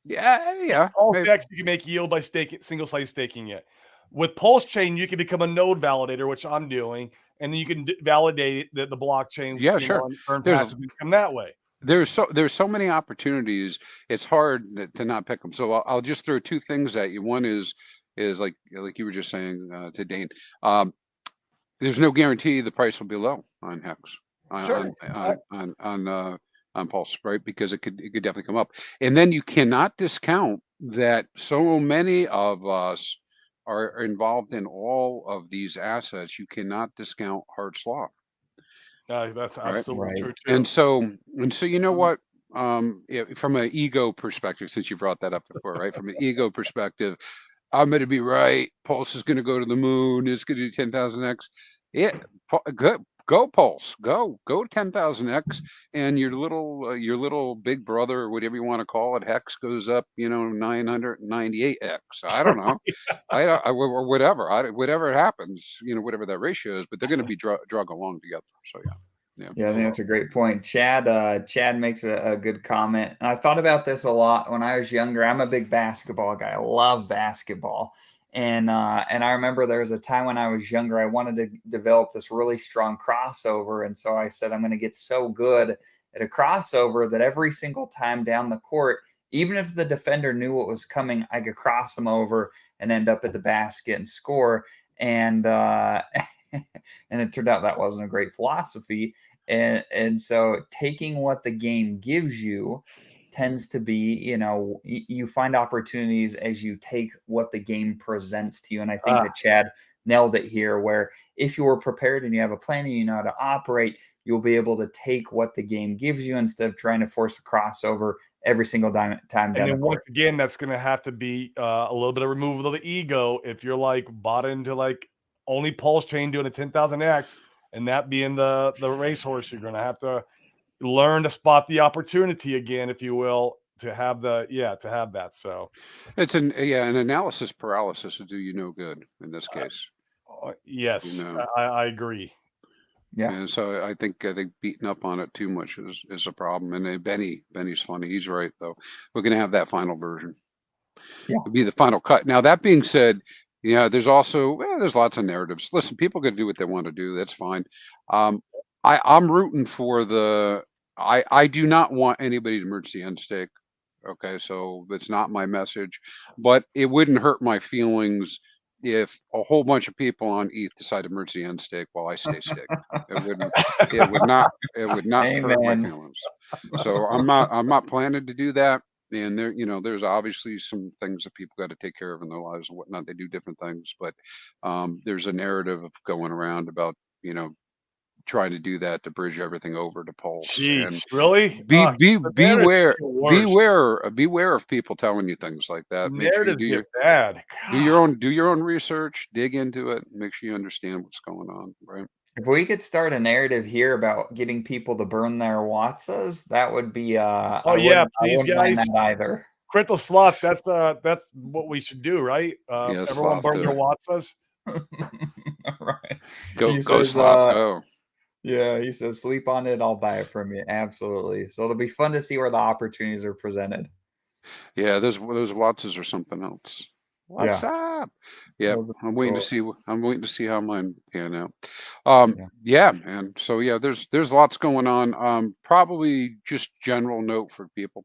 yeah. Pulse X, you can make yield by single site staking it. With Pulse Chain, you can become a node validator, which I'm doing, and then you can validate the blockchain. Yeah, sure. And earn There's passive income that way. there's so many opportunities. It's hard to not pick them. So I'll just throw two things at you. One is like you were just saying to Dane. There's no guarantee the price will be low on Hex Sure. on Pulse, right? Because it could definitely come up. And then you cannot discount that so many of us are involved in all of these assets. You cannot discount Hart's Law. That's absolutely true too. And so you know what? From an ego perspective, since you brought that up before, right? From an ego perspective, I'm going to be right. Pulse is going to go to the moon. It's going to do 10,000x. Yeah, go Pulse. Go 10,000x, and your little big brother, or whatever you want to call it, Hex goes up. 998x. I don't know. Or whatever. Whatever happens. Whatever that ratio is. But they're going to be drug along together. So yeah. Yeah, I think that's a great point. Chad makes a good comment. And I thought about this a lot when I was younger. I'm a big basketball guy. I love basketball. And I remember there was a time when I was younger, I wanted to develop this really strong crossover. And so I said, I'm going to get so good at a crossover that every single time down the court, even if the defender knew what was coming, I could cross them over and end up at the basket and score. And and it turned out that wasn't a great philosophy. And so taking what the game gives you tends to be, you find opportunities as you take what the game presents to you. And I think that Chad nailed it here, where if you're prepared and you have a plan and you know how to operate, you'll be able to take what the game gives you instead of trying to force a crossover every single time down and the then court. once again, that's going to have to be a little bit of removal of the ego if you're like bought into like only Pulse Chain doing a 10,000x and that being the racehorse. You're going to have to learn to spot the opportunity again, if you will, to have that. So It's an analysis paralysis will do you no good in this case. You yes, know, I agree. Yeah. and so I think beating up on it too much is a problem. And Benny's funny. He's right though. We're gonna have that final version. Yeah. It'll be the final cut. Now that being said, there's also there's lots of narratives. Listen, people can do what they want to do. That's fine. Um, I'm rooting for the. I do not want anybody to merge the end stake. Okay, so that's not my message, but it wouldn't hurt my feelings if a whole bunch of people on ETH decide to merge the end stake while I stay staked. It wouldn't. It would not. It would not hurt my Amen. feelings. So I'm not planning to do that. And there's obviously some things that people got to take care of in their lives and whatnot. They do different things, but there's a narrative of going around about trying to do that to bridge everything over to Pulse. And Jeez, really? The narratives beware, get worse. beware of people telling you things like that. Make sure you Narratives get bad. do your own research, dig into it, make sure you understand what's going on, right? If we could start a narrative here about getting people to burn their Watsas, that would be Oh I yeah, wouldn't please, mind guys. that either. Crypto sloth. That's what we should do, right? Yeah, Everyone sloth burn their too. Watsas. Right. Go He go says, sloth go. yeah, he says, sleep on it, I'll buy it from you. Absolutely. So it'll be fun to see where the opportunities are presented. Yeah, those Watsons are something else. What's Yeah. up? Yep, Those are I'm waiting to cool. see. I'm waiting to see how mine pan out. Yeah. Yeah, man. So yeah, there's lots going on. Probably just general note for people.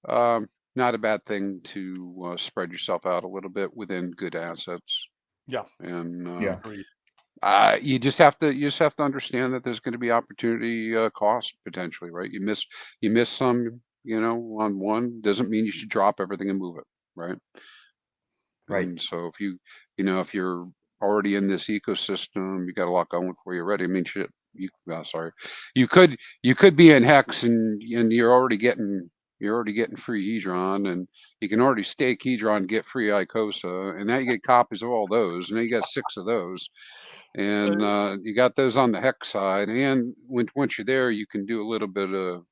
Not a bad thing to spread yourself out a little bit within good assets, Yeah, and Yeah. agreed. you just have to understand that there's going to be opportunity cost potentially, right? You miss some, on one doesn't mean you should drop everything and move it, right? Right. And so if you're already in this ecosystem, you got a lot going for you already. I mean, shit, sorry, you could be in Hex and you're already getting free Hedron, and you can already stake Hedron, get free ICOSA, and now you get copies of all those, and now you got 6 of those, and you got those on the Hex side, and once you're there, you can do a little bit of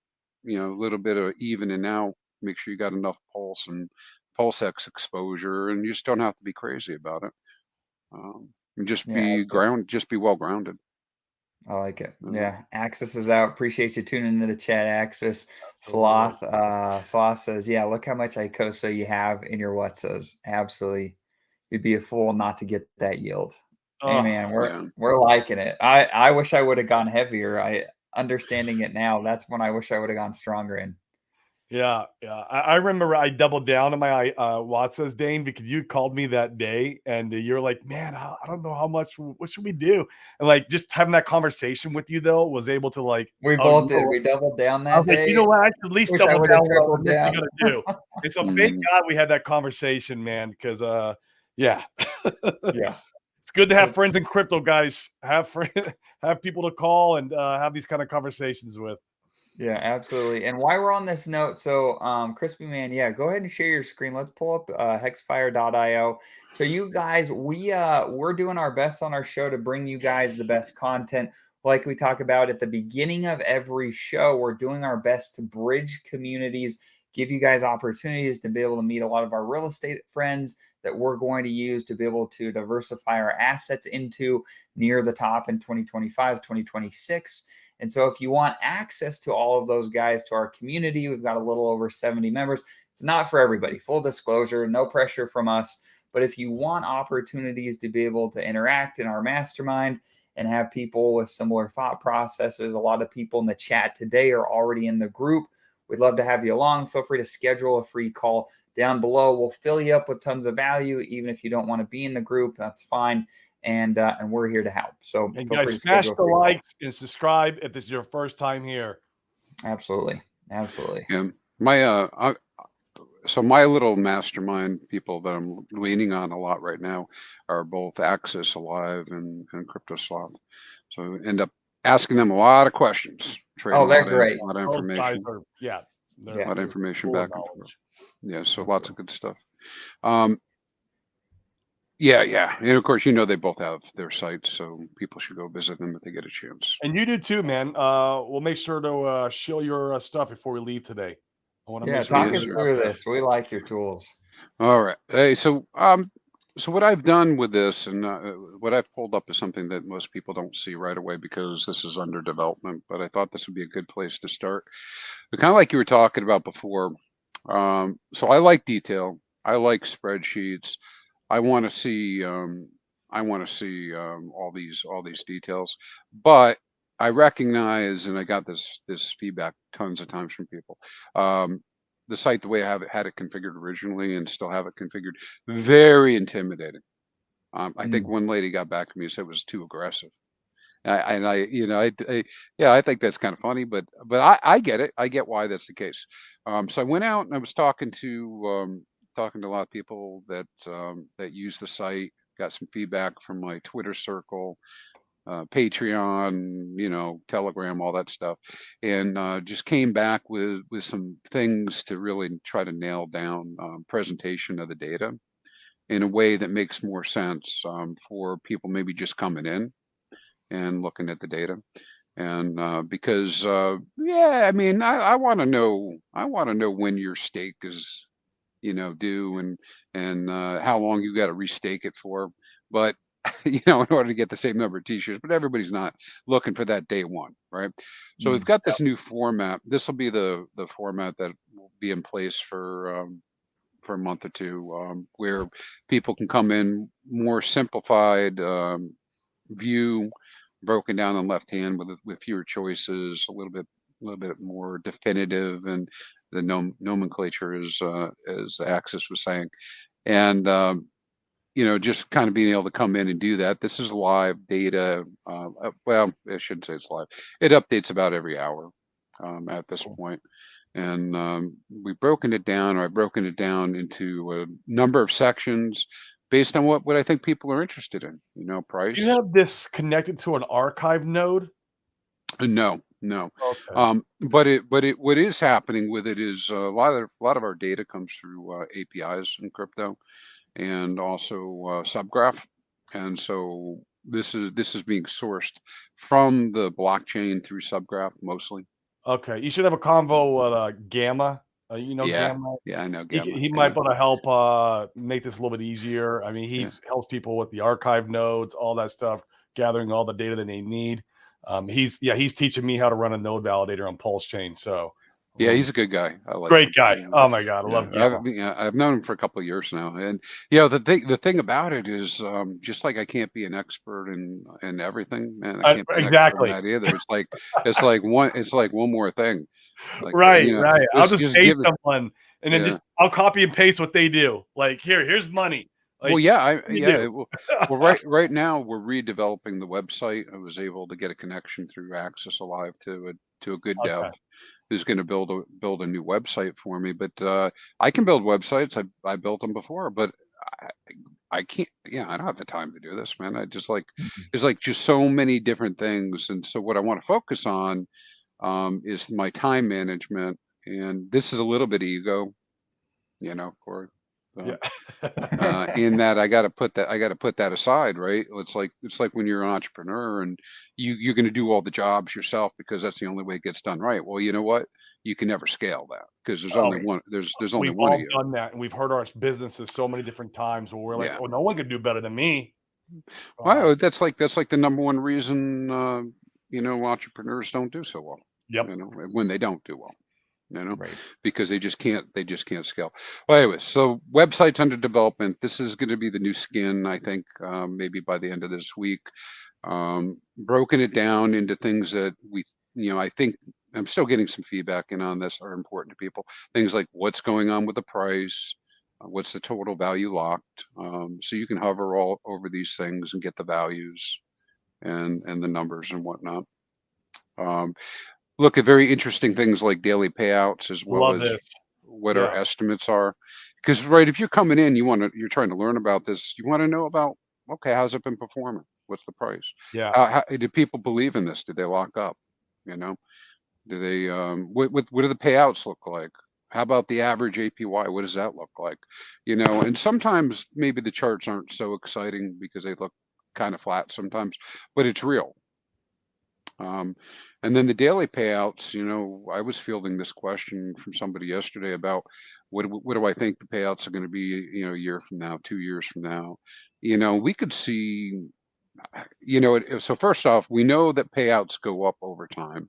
evening out, make sure you got enough pulse and pulse X exposure, and you just don't have to be crazy about it. And just Yeah. be Absolutely. just be well grounded. I like it. Um, Yeah. Axis is out. Appreciate you tuning into the chat, Axis. Absolutely. Sloth says, yeah, look how much ICOSA you have in your Watsas. Absolutely. You'd be a fool not to get that yield. Hey Oh, man, yeah. we're liking it. I wish I would have gone heavier. I understanding it now, that's when I wish I would have gone stronger in. yeah, yeah. I remember I doubled down on my Watsas, Dane, because you called me that day and you're like, man, I don't know how much. What should we do? And like just having that conversation with you though was able to like, We oh, you both know did. what? We doubled down I that was like, you day. know what? I should at least Wish I double would down have what tripled I'm actually down. gonna do. And so thank Mm, God we had that conversation, man, because yeah. Yeah. It's good to have friends in crypto, guys. Have people to call and have these kind of conversations with. Yeah, absolutely. And while we're on this note, so Chrispyman, yeah, go ahead and share your screen. Let's pull up hexfire.io. So you guys, we're doing our best on our show to bring you guys the best content. Like we talk about at the beginning of every show, we're doing our best to bridge communities, give you guys opportunities to be able to meet a lot of our real estate friends that we're going to use to be able to diversify our assets into near the top in 2025, 2026. And so if you want access to all of those guys, to our community, we've got a little over 70 members. It's not for everybody. Full disclosure, no pressure from us. But if you want opportunities to be able to interact in our mastermind and have people with similar thought processes, a lot of people in the chat today are already in the group. We'd love to have you along. Feel free to schedule a free call down below. We'll fill you up with tons of value. Even if you don't want to be in the group, that's fine. And we're here to help. So And feel guys, free to smash schedule a the free call. likes and subscribe if this is your first time here. Absolutely. Absolutely. and my little mastermind people that I'm leaning on a lot right now are both Axis Alive and Crypto Sloth. So I end up asking them a lot of questions, trading Oh, a they're lot of great. lot of Those guys information, are, yeah, Yeah. a lot of they're information full of back and forth. knowledge. Yeah, so lots Absolutely. of good stuff. Um, Yeah, yeah, and of course, they both have their sites, so people should go visit them if they get a chance. And you do too, man. We'll make sure to show your stuff before we leave today. I want to Yeah, make sure talk that Yes, us you sir. have through the. this. We like your tools. All right. Hey, so what I've done with this, and what I've pulled up is something that most people don't see right away because this is under development. But I thought this would be a good place to start. But kind of like you were talking about before. So I like detail. I like spreadsheets. I want to see. I want to see all these details. But I recognize, and I got this feedback tons of times from people. Um, the site, the way I had it configured originally, and still have it configured, very intimidating. I think Mm, one lady got back to me and said it was too aggressive. And yeah, I think that's kind of funny, but I get it. I get why that's the case. So I went out and I was talking to a lot of people that use the site. Got some feedback from my Twitter circle, Patreon, Telegram, all that stuff, and just came back with some things to really try to nail down presentation of the data in a way that makes more sense for people maybe just coming in and looking at the data. And because yeah, I mean, I want to know when your stake is due, and how long you got to restake it for. But in order to get the same number of t-shirts, but everybody's not looking for that day one, right? So we've mm. got this new format. This will be the format that will be in place for a month or two, where people can come in more simplified view, broken down on left hand with fewer choices, a little bit more definitive, and the nomenclature is as Axis was saying, and just kind of being able to come in and do that. This is live data. Well, I shouldn't say it's live. It updates about every hour at this Cool. point. And we've broken it down, or I've broken it down into a number of sections based on what I think people are interested in. Do you Price. have this connected to an archive node? No, no. Okay. But what is happening with it is a lot of our data comes through APIs in crypto, and also subgraph, and so this is being sourced from the blockchain through subgraph mostly. Okay. You should have a convo with Gamma. Yeah, Gamma. yeah, I know He Gamma. he might Yeah, be able to help make this a little bit easier. I mean, yeah. helps people with the archive nodes, all that stuff, gathering all the data that they need. He's teaching me how to run a node validator on Pulse Chain. So Yeah, he's a good guy. I like great him. guy. Yeah, Oh my god, I yeah. love Gamma. I've known him for a couple of years now, and the thing about it is, just like I can't be an expert in everything, and I can't be an expert in Exactly. that either. It's like one more thing. Like Right, right. I'll just just just pay give it. someone and then Yeah. just I'll copy and paste what they do. Like, here's money. Well, Like, yeah, what do you do? well, right now we're redeveloping the website. I was able to get a connection through Access Alive to a good dev Okay. who's going to build a new website for me. But I can build websites. I built them before, but I, I can't. Yeah, I don't have the time to do this, man. I just like Mhm. there's like just so many different things, and so what I want to focus on is my time management, and this is a little bit ego, Corey. Yeah. In that I got to put that aside, right? It's like when you're an entrepreneur and you're going to do all the jobs yourself because that's the only way it gets done right. Well, you know what? You can never scale that because there's Oh, only one. There's only we've one of all you. done that, and we've heard our businesses so many different times where we're like, Yeah. "Oh, no one can do better than me." Well, that's like the number one reason entrepreneurs don't do so well. Yep. When they don't do well. you know, Right. because they just can't scale. Well, anyways, so websites under development. This is going to be the new skin, I think, maybe by the end of this week. Broken it down into things that I think I'm still getting some feedback in on this are important to people. Things like what's going on with the price, what's the total value locked, so you can hover all over these things and get the values and the numbers and whatnot. Um, Look at very interesting things like daily payouts as well Love as this. what our Yeah. estimates are. Because right, if you're coming in, you're trying to learn about this. You want to know about, okay, how's it been performing? What's the price? Yeah. Do people believe in this? Did they lock up? You know, do they? What do the payouts look like? How about the average APY? What does that look like? You know, and sometimes maybe the charts aren't so exciting because they look kind of flat sometimes, but it's real. And then the daily payouts, you know, I was fielding this question from somebody yesterday about what do I think the payouts are going to be, you know, a year from now, 2 years from now. You know, we could see, you know, so first off, we know that payouts go up over time.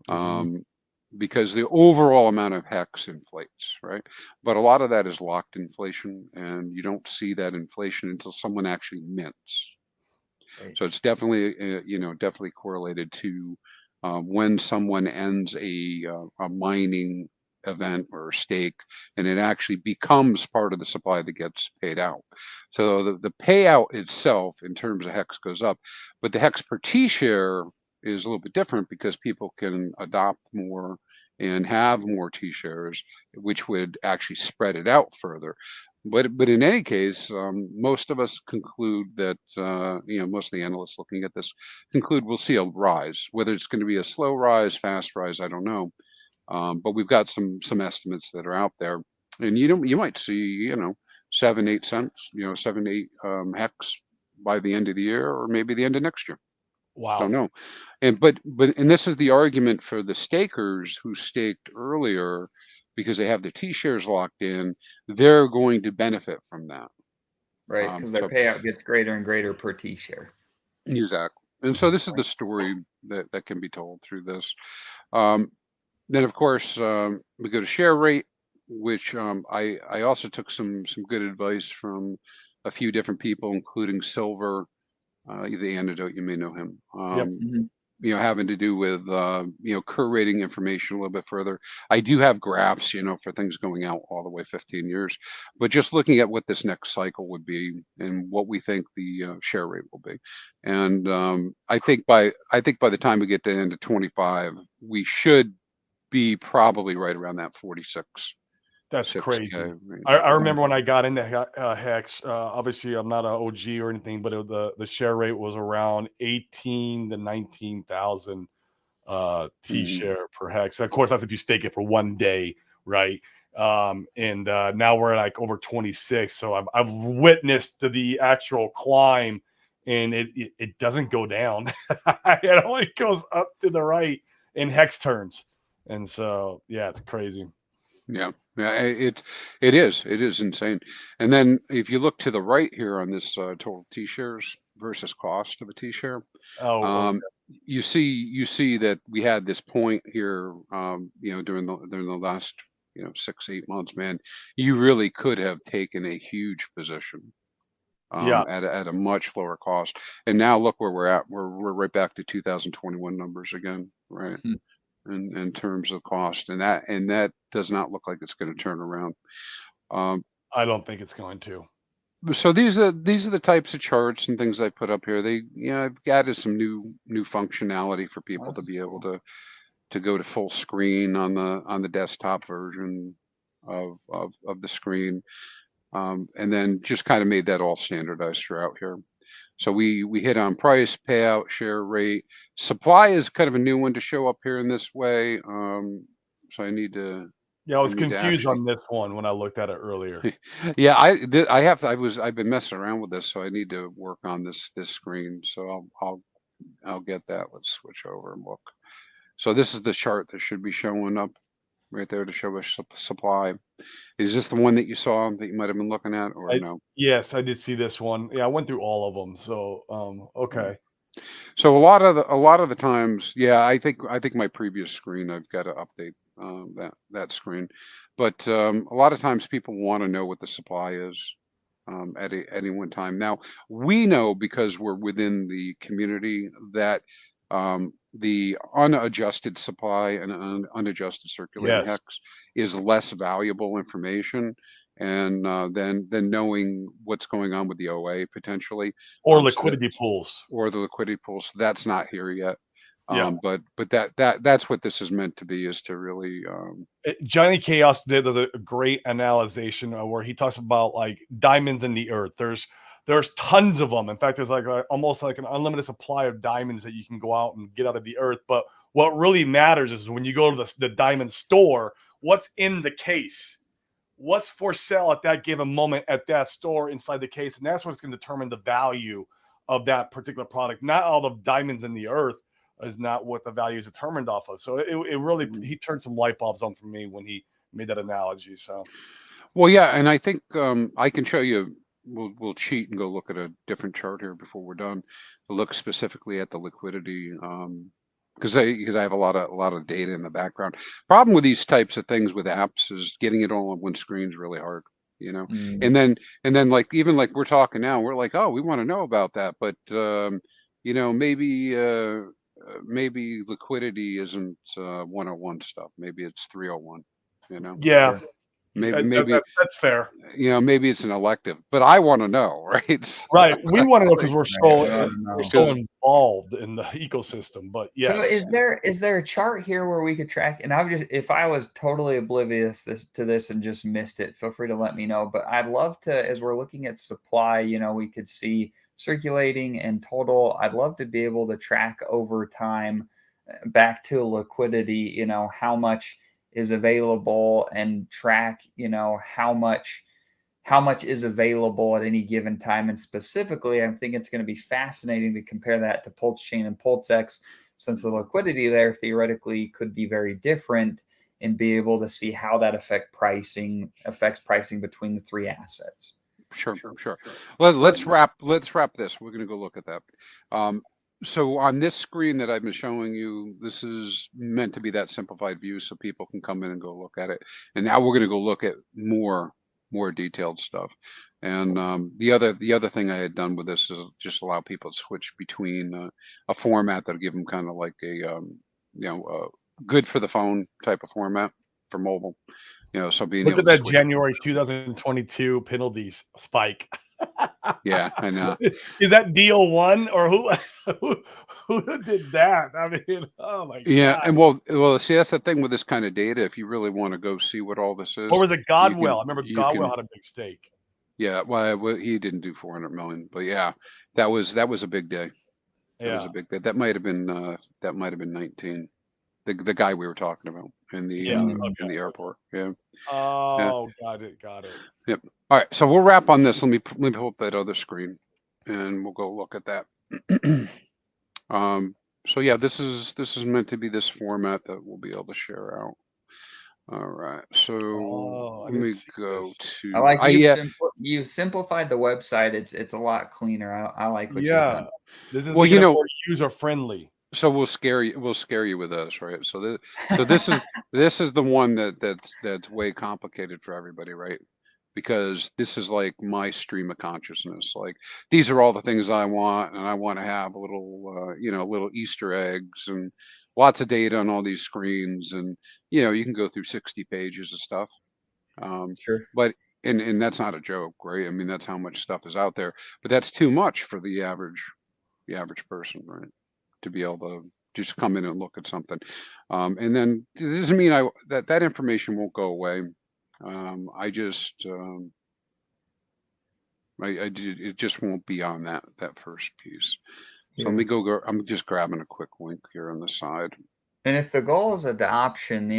Um, because the overall amount of hex inflates, right? But a lot of that is locked inflation, and you don't see that inflation until someone actually mints. Right. So it's definitely, you know, definitely correlated to when someone ends a mining event or a stake, and it actually becomes part of the supply that gets paid out. So the payout itself in terms of hex goes up, but the hex per T share is a little bit different because people can adopt more and have more T shares, which would actually spread it out further. But in any case, most of us conclude that you know, most of the analysts looking at this conclude we'll see a rise. Whether it's going to be a slow rise, fast rise, I don't know. But we've got some estimates that are out there, and you might see, you know, 7-8 cents, you know, 7-8 hex by the end of the year, or maybe the end of next year. Wow. Don't know. And but this is the argument for the stakers who staked earlier, because they have the T shares locked in. They're going to benefit from that. Right, because their So payout gets greater and greater per T share. exactly. And so this is the story that can be told through this. Um, then of course we go to share rate, which I also took some good advice from a few different people, including Silver, the antidote. You may know him. Yep. You know, having to do with you know, curating information a little bit further. I do have graphs, you know, for things going out all the way 15 years, but just looking at what this next cycle would be and what we think the share rate will be. And I think by the time we get to the end of 25, we should be probably right around that 46. That's 6K crazy. range. I remember when I got into Hex. Obviously, I'm not an OG or anything, but the share rate was around 18 to 19,000 T Mhm. share per Hex. Of course, that's if you stake it for one day, right? And now we're like over 26. So I've witnessed the actual climb, and it doesn't go down. It only goes up to the right in Hex turns. And so yeah, it's crazy. Yeah, yeah, it is insane. And then if you look to the right here on this total T shares versus cost of a T share, Oh, um, you see that we had this point here, you know, during the last, you know, 6-8 months. Man, you really could have taken a huge position yeah. at a much lower cost, and now look where we're at. We're right back to 2021 numbers again, right? Hmm. In terms of cost, and that does not look like it's going to turn around. Um, I don't think it's going to. so these are the types of charts and things I put up here. They, you know, I've added some new functionality for Oh, people this to is be able cool. to go to full screen on the desktop version of the screen, and then just kind of made that all standardized throughout here. So we hit on price, payout, share rate. Supply is kind of a new one to show up here in this way. So Yeah, I I was need to confused actually, on this one when I looked at it earlier. yeah, I've been messing around with this, so I need to work on this screen. So I'll get that. Let's switch over and look. So this is the chart that should be showing up right there to show us supply. Is this the one that you saw that you might have been looking at, or I no? Yes, I did see this one. Yeah, I went through all of them. So, okay. So a lot of the times, yeah, I think my previous screen, I've got to update that screen, but a lot of times people want to know what the supply is any one time. Now we know, because we're within the community, that the unadjusted supply and unadjusted circulating Yes. hex is less valuable information, and than knowing what's going on with the OA potentially. Or So that, liquidity pools. or the liquidity pool. So that's not here yet. Yeah. But that's what this is meant to be, is to really Johnny Chaos does a great analysis where he talks about like diamonds in the earth. There's tons of them. In fact, there's like almost like an unlimited supply of diamonds that you can go out and get out of the earth. But what really matters is when you go to the diamond store, what's in the case, what's for sale at that given moment at that store inside the case, and that's what's going to determine the value of that particular product. Not all the diamonds in the earth is not what the value is determined off of. So it really, he turned some light bulbs on for me when he made that analogy. So, well, yeah, and I think I can show you. We'll cheat and go look at a different chart here before we're done. To look specifically at the liquidity, because I have a lot of data in the background. Problem with these types of things with apps is getting it all on one screen is really hard. And then like even like we're talking now, we're like, oh, we want to know about that, but maybe liquidity isn't 101 stuff. Maybe it's 301. yeah, Maybe that's fair. maybe it's an elective, but I want to know, right? So, Right. We want to know because we're so Right. involved in the ecosystem. But yes. So is there a chart here where we could track? And I would just, if I was totally oblivious to this and just missed it, feel free to let me know. But I'd love to, as we're looking at supply, we could see circulating and total. I'd love to be able to track over time back to liquidity, how much is available, and track, how much is available at any given time. And specifically, I think it's going to be fascinating to compare that to Pulse Chain and PulseX, since the liquidity there theoretically could be very different, and be able to see how that affects pricing between the three assets. Sure. Let's wrap this. We're going to go look at that. So on this screen that I've been showing you, this is meant to be that simplified view so people can come in and go look at it. And now we're going to go look at more detailed stuff. And the other thing I had done with this is just allow people to switch between a format that'll give them kind of like a good for the phone type of format for mobile. So being Look able at to that switch. January 2022 penalties spike. Yeah, I know. Is that deal one, or who did that? I mean, oh my Yeah, god. and well, see, that's the thing with this kind of data. If you really want to go see what all this is, Or was it Godwell? I remember you Godwell can. had a big stake. Yeah, well, he didn't do 400 million, but yeah, that was a big day. That was Yeah. a big day. That might have been 19. The guy we were talking about in the Yeah. in Okay. the airport. Yeah. Oh, got it. Yep. All right, so we'll wrap on this. Let me pull up that other screen, and we'll go look at that. So yeah, this is meant to be this format that we'll be able to share out. All right, so let me go to. I like you've simplified the website. It's a lot cleaner. I like what you've done. This is Well, more user friendly. So we'll scare you with us, right? So this is the one that's way complicated for everybody, right? Because this is like my stream of consciousness. Like these are all the things I want, and I want to have little Easter eggs and lots of data on all these screens, and you can go through 60 pages of stuff. Sure. But and that's not a joke, right? I mean, that's how much stuff is out there, but that's too much for the average person, right? To be able to just come in and look at something. And then it doesn't mean that information won't go away. I just it just won't be on that first piece. So let me go. I'm just grabbing a quick link here on the side. And if the goal is adoption,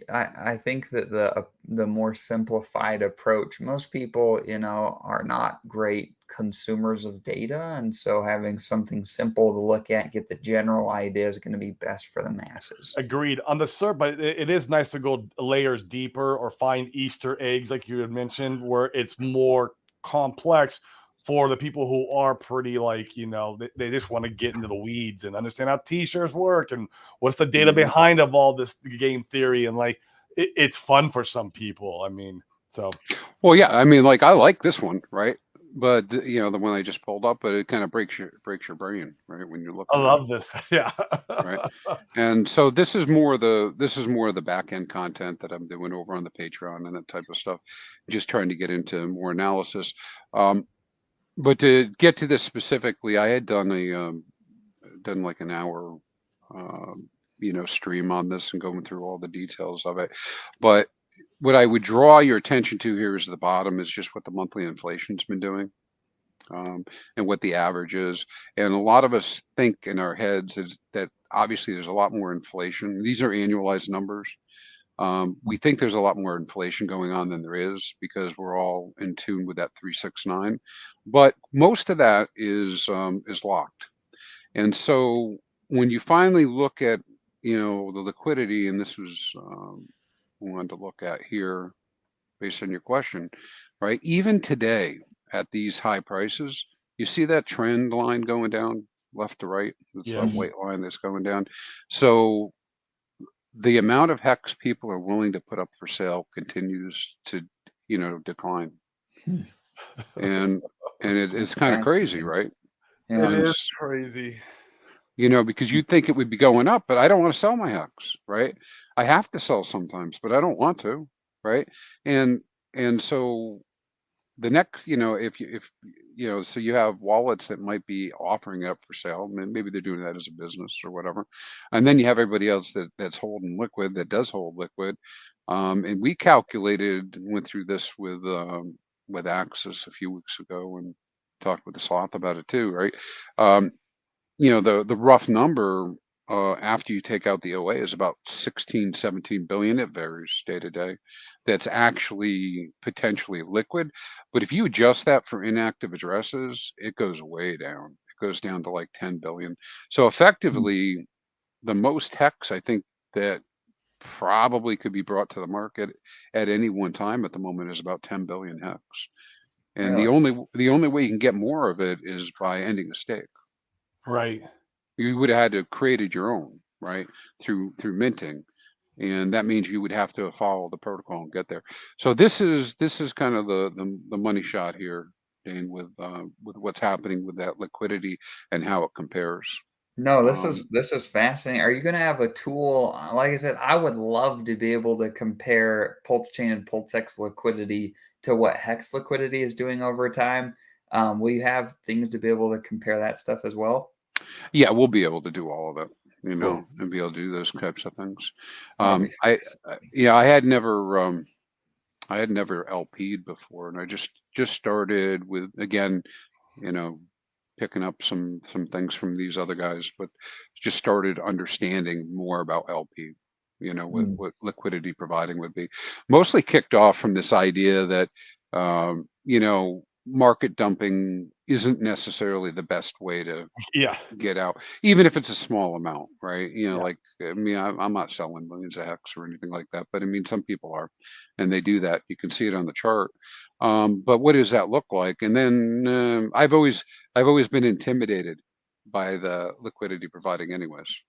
I think that the more simplified approach, most people, are not great consumers of data. And so having something simple to look at, get the general idea is going to be best for the masses. Agreed. On the SERP, but it is nice to go layers deeper or find Easter eggs, like you had mentioned, where it's more complex for the people who are pretty they just want to get into the weeds and understand how t-shirts work and what's the data behind of all this game theory, and it's fun for some people. I mean, so well, yeah, I mean, like I like this one, right? But the one I just pulled up, but it kind of breaks your brain, right? When you look. I love this. Yeah. Right. And so this is more of the back end content that I'm doing over on the Patreon and that type of stuff. Just trying to get into more analysis. But to get to this specifically, I had done like an hour, stream on this and going through all the details of it. But what I would draw your attention to here is the bottom is just what the monthly inflation's been doing, and what the average is. And a lot of us think in our heads is that obviously there's a lot more inflation. These are annualized numbers. We think there's a lot more inflation going on than there is because we're all in tune with that 369, but most of that is locked. And so when you finally look at, the liquidity, and this was we wanted to look at here based on your question, right? Even today at these high prices, you see that trend line going down left to right. It's that Yes. Mhm. white line that's going down. So the amount of hex people are willing to put up for sale continues to, decline. Hmm. And it's kind of crazy, Fascinating. right? It Yeah. And is crazy. because you'd think it would be going up, but I don't want to sell my hex, right? I have to sell sometimes, but I don't want to, right? And so the next, if so you have wallets that might be offering it up for sale. Maybe they're doing that as a business or whatever, and then you have everybody else that's holding liquid, that does hold liquid. And we calculated, went through this with Axis a few weeks ago, and talked with the Sloth about it too, right? Um, the rough number after you take out the OA is about 16, 17 billion. It varies day to day. That's actually potentially liquid. But if you adjust that for inactive addresses, it goes way down. It goes down to like 10 billion. So effectively, the most hex I think that probably could be brought to the market at any one time at the moment is about 10 billion hex. And Really? the only way you can get more of it is by ending a stake. Right. You would have had to have created your own, right? Through minting. And that means you would have to follow the protocol and get there. So this is kind of the money shot here, Dane, with what's happening with that liquidity and how it compares. No, Um, this is fascinating. Are you gonna have a tool? Like I said, I would love to be able to compare Pulse Chain and PulseX liquidity to what Hex liquidity is doing over time. Will you have things to be able to compare that stuff as well? yeah, we'll be able to do all of it, Cool. and be able to do those types of things. That'll be Yeah, I had never LP'd before, and I just started with, again, you know, picking up some things from these other guys, but just started understanding more about LP, Mm, what liquidity providing would be. Mostly kicked off from this idea that, market dumping isn't necessarily the best way to Yeah. get out, even if it's a small amount, right? Yeah. Like, I mean, I'm not selling millions of hex or anything like that, but I mean, some people are, and they do that. You can see it on the chart. But what does that look like? And then I've always been intimidated by the liquidity providing, anyways.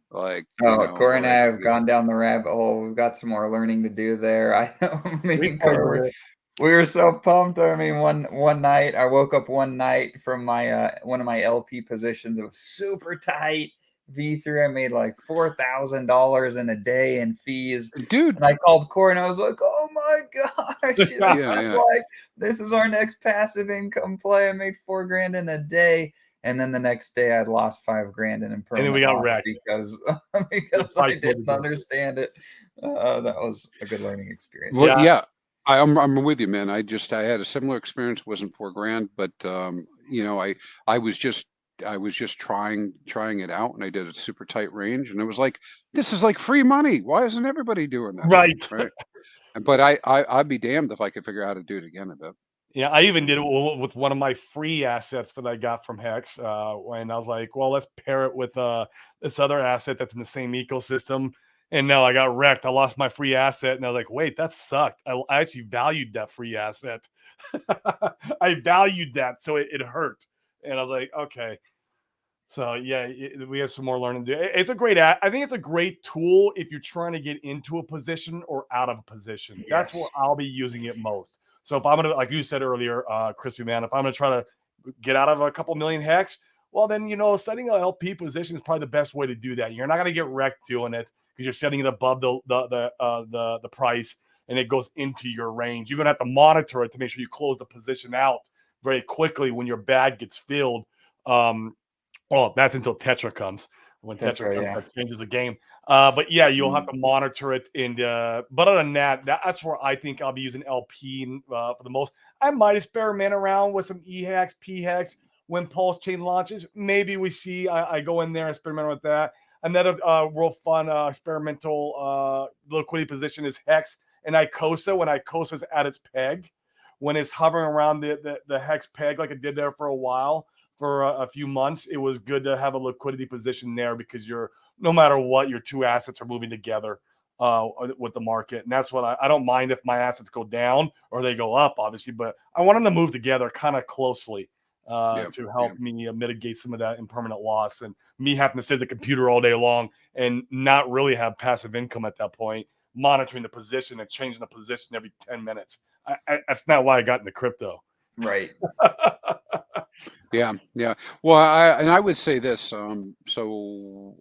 Like, Oh, Corey and I like have gone down the rabbit hole. We've got some more learning to do there. Me We and covered Corey, it. we were so pumped. I mean, one night I woke up one night from my one of my LP positions. It was super tight. V3, I made like $4,000 in a day in fees. dude, And I called Corey and I was like, "Oh my gosh, this yeah, is yeah. like this is our next passive income play. I made 4 grand in a day." And then the next day I'd lost 5 grand in And then we impermanent got loss wrecked. because The because I price was didn't good. understand it. That was a good learning experience. Well, Yeah. yeah, I'm with you, man. I had a similar experience. It wasn't 4 grand, but I was just I was just trying it out, and I did a super tight range, and it was like, this is like free money. Why isn't everybody doing this? Right. Right. But I'd be damned if I could figure out how to do it again a bit. Yeah, I even did it with one of my free assets that I got from Hex. When I was like, well, let's pair it with this other asset that's in the same ecosystem. And no, I got wrecked. I lost my free asset, and I was like, wait, that sucked. I actually valued that free asset. I valued that, so it hurt. And I was like, okay. So yeah, we have some more learning to do. It's a great. I think it's a great tool if you're trying to get into a position or out of a position. That's where Yes. I'll be using it most. So if I'm gonna, like you said earlier, Chrispyman, if I'm gonna try to get out of a couple million hex, well then setting an LP position is probably the best way to do that. You're not gonna get wrecked doing it because you're setting it above the price and it goes into your range. You're gonna have to monitor it to make sure you close the position out very quickly when your bag gets filled. Well, that's until Tetra comes. When Tetra Tetra, comes, yeah. that changes the game. But yeah, you'll have to monitor it. And but other than that, that's where I think I'll be using LP for the most. I might experiment around with some EHEX, PHEX when Pulse Chain launches. Maybe we see I go in there and experiment with that. Another real fun experimental liquidity position is Hex and Icosa. When Icosa is at its peg, when it's hovering around the Hex peg like it did there for a while, for a few months, it was good to have a liquidity position there because no matter what, your two assets are moving together with the market. And that's what I don't mind if my assets go down or they go up, obviously, but I want them to move together kind of closely to help me mitigate some of that impermanent loss, and me having to sit at the computer all day long and not really have passive income at that point, monitoring the position and changing the position every 10 minutes. That's not why I got into crypto. Right. Yeah, yeah. Well, I would say this. So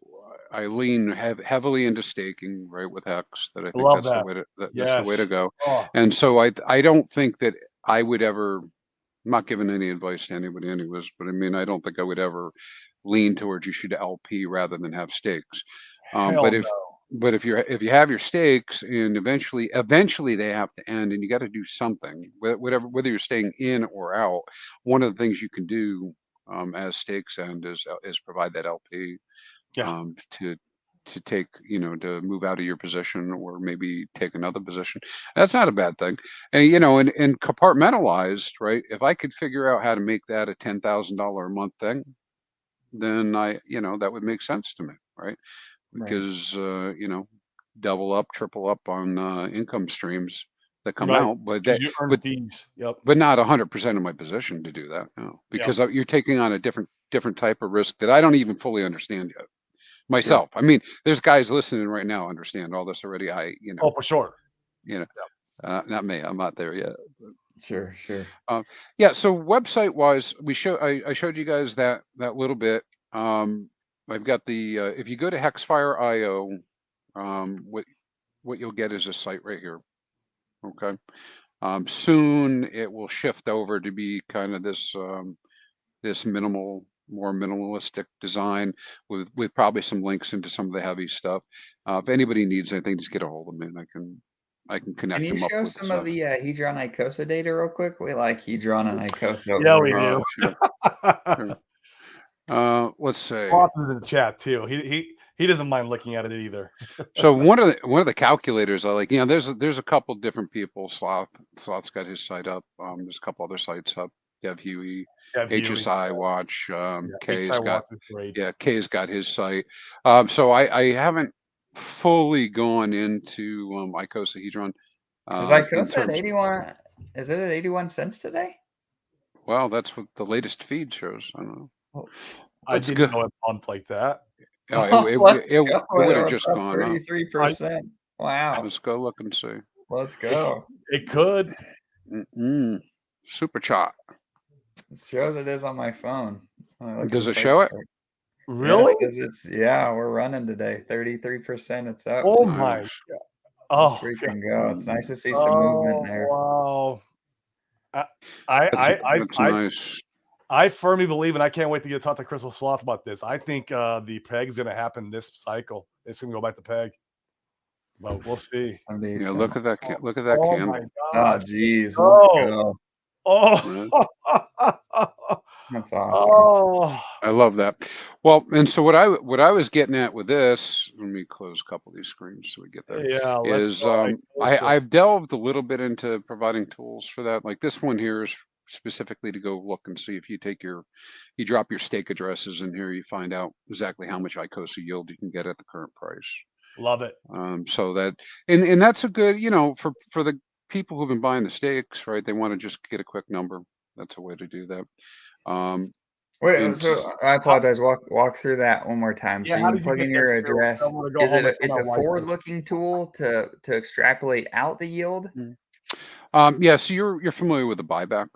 I lean heavily into staking, right, with Hex. That I think Love that's the that. way to that's the way to Yes. go. Oh, And so I don't think that I would ever. I'm not giving any advice to anybody, anyways. But I mean, I don't think I would ever lean towards you should LP rather than have stakes. hell no. But if you have your stakes and eventually they have to end and you got to do something, whether you're staying in or out. One of the things you can do as stakes end is provide that LP Yeah. to take, to move out of your position or maybe take another position. That's not a bad thing. And compartmentalized, right? If I could figure out how to make that a $10,000 a month thing, then that would make sense to me, right? Right. Because double up, triple up on income streams that come Right. out, Because you earn fees. Yep. but not 100% of my position to do that. No, Yep. because you're taking on a different type of risk that I don't even fully understand yet Sure. myself. I mean, there's guys listening right now understand all this already. Oh, for sure. Not me. I'm not there yet. Sure. Yeah. So website wise, I showed you guys that little bit. I've got the if you go to Hexfire.io, what you'll get is a site right here. Okay. Soon it will shift over to be kind of this more minimalistic design with probably some links into some of the heavy stuff. If anybody needs anything, just get a hold of me and I can Can connect you them up show with some of stuff. the Hedron Icosa data real quick? We like Hedron and Icosa over Yeah, we here. do. Sure. Let's see. Sloth is in the chat too. He doesn't mind looking at it either. So one of the calculators I like, there's a couple different people. Sloth's got his site up. There's a couple other sites up. Dev Huey, Yeah, HSI Watch. Kay's HSI got Watch is great. Kay's got his site. So I haven't fully gone into icosahedron. Is In Icosa at terms, 81? Is it at 81 cents today? well, that's what the latest feed shows. I don't know. Oh, I Let's didn't go. know it bumped like that. Oh, let's it go. would have We're just up gone up. 33%. Wow. Let's go look and see. Let's go. It could. Super chat. It shows it is on my phone. Does it show it? Really? We're running today. 33% it's up. Oh Nice. my god. Let's Oh, freaking go. It's nice to see some movement there. wow. That's nice. I firmly believe, and I can't wait to get to talk to Crystal Sloth about this. I think the peg's going to happen this cycle. It's going to go back to peg, but we'll see. Yeah, look at that. Look at that Oh candle. my Oh, god! geez. Let's go. Oh, That's awesome. oh, I love that. Well, and so what I was getting at with this, let me close a couple of these screens so we get there. yeah. Let's Is go. I've delved a little bit into providing tools for that. Like this one here is specifically to go look and see if you drop your stake addresses in here, you find out exactly how much ICOSA yield you can get at the current price. Love it. So that and that's a good, for the people who've been buying the stakes, right? They want to just get a quick number. That's a way to do that. Wait, so I apologize. Walk through that one more time. Yeah, So how you did you plug get in that your too? address. I'm gonna go Is home it and tell it's my a wife this. forward-looking tool to extrapolate out the yield? Yeah, so you're familiar with the buyback,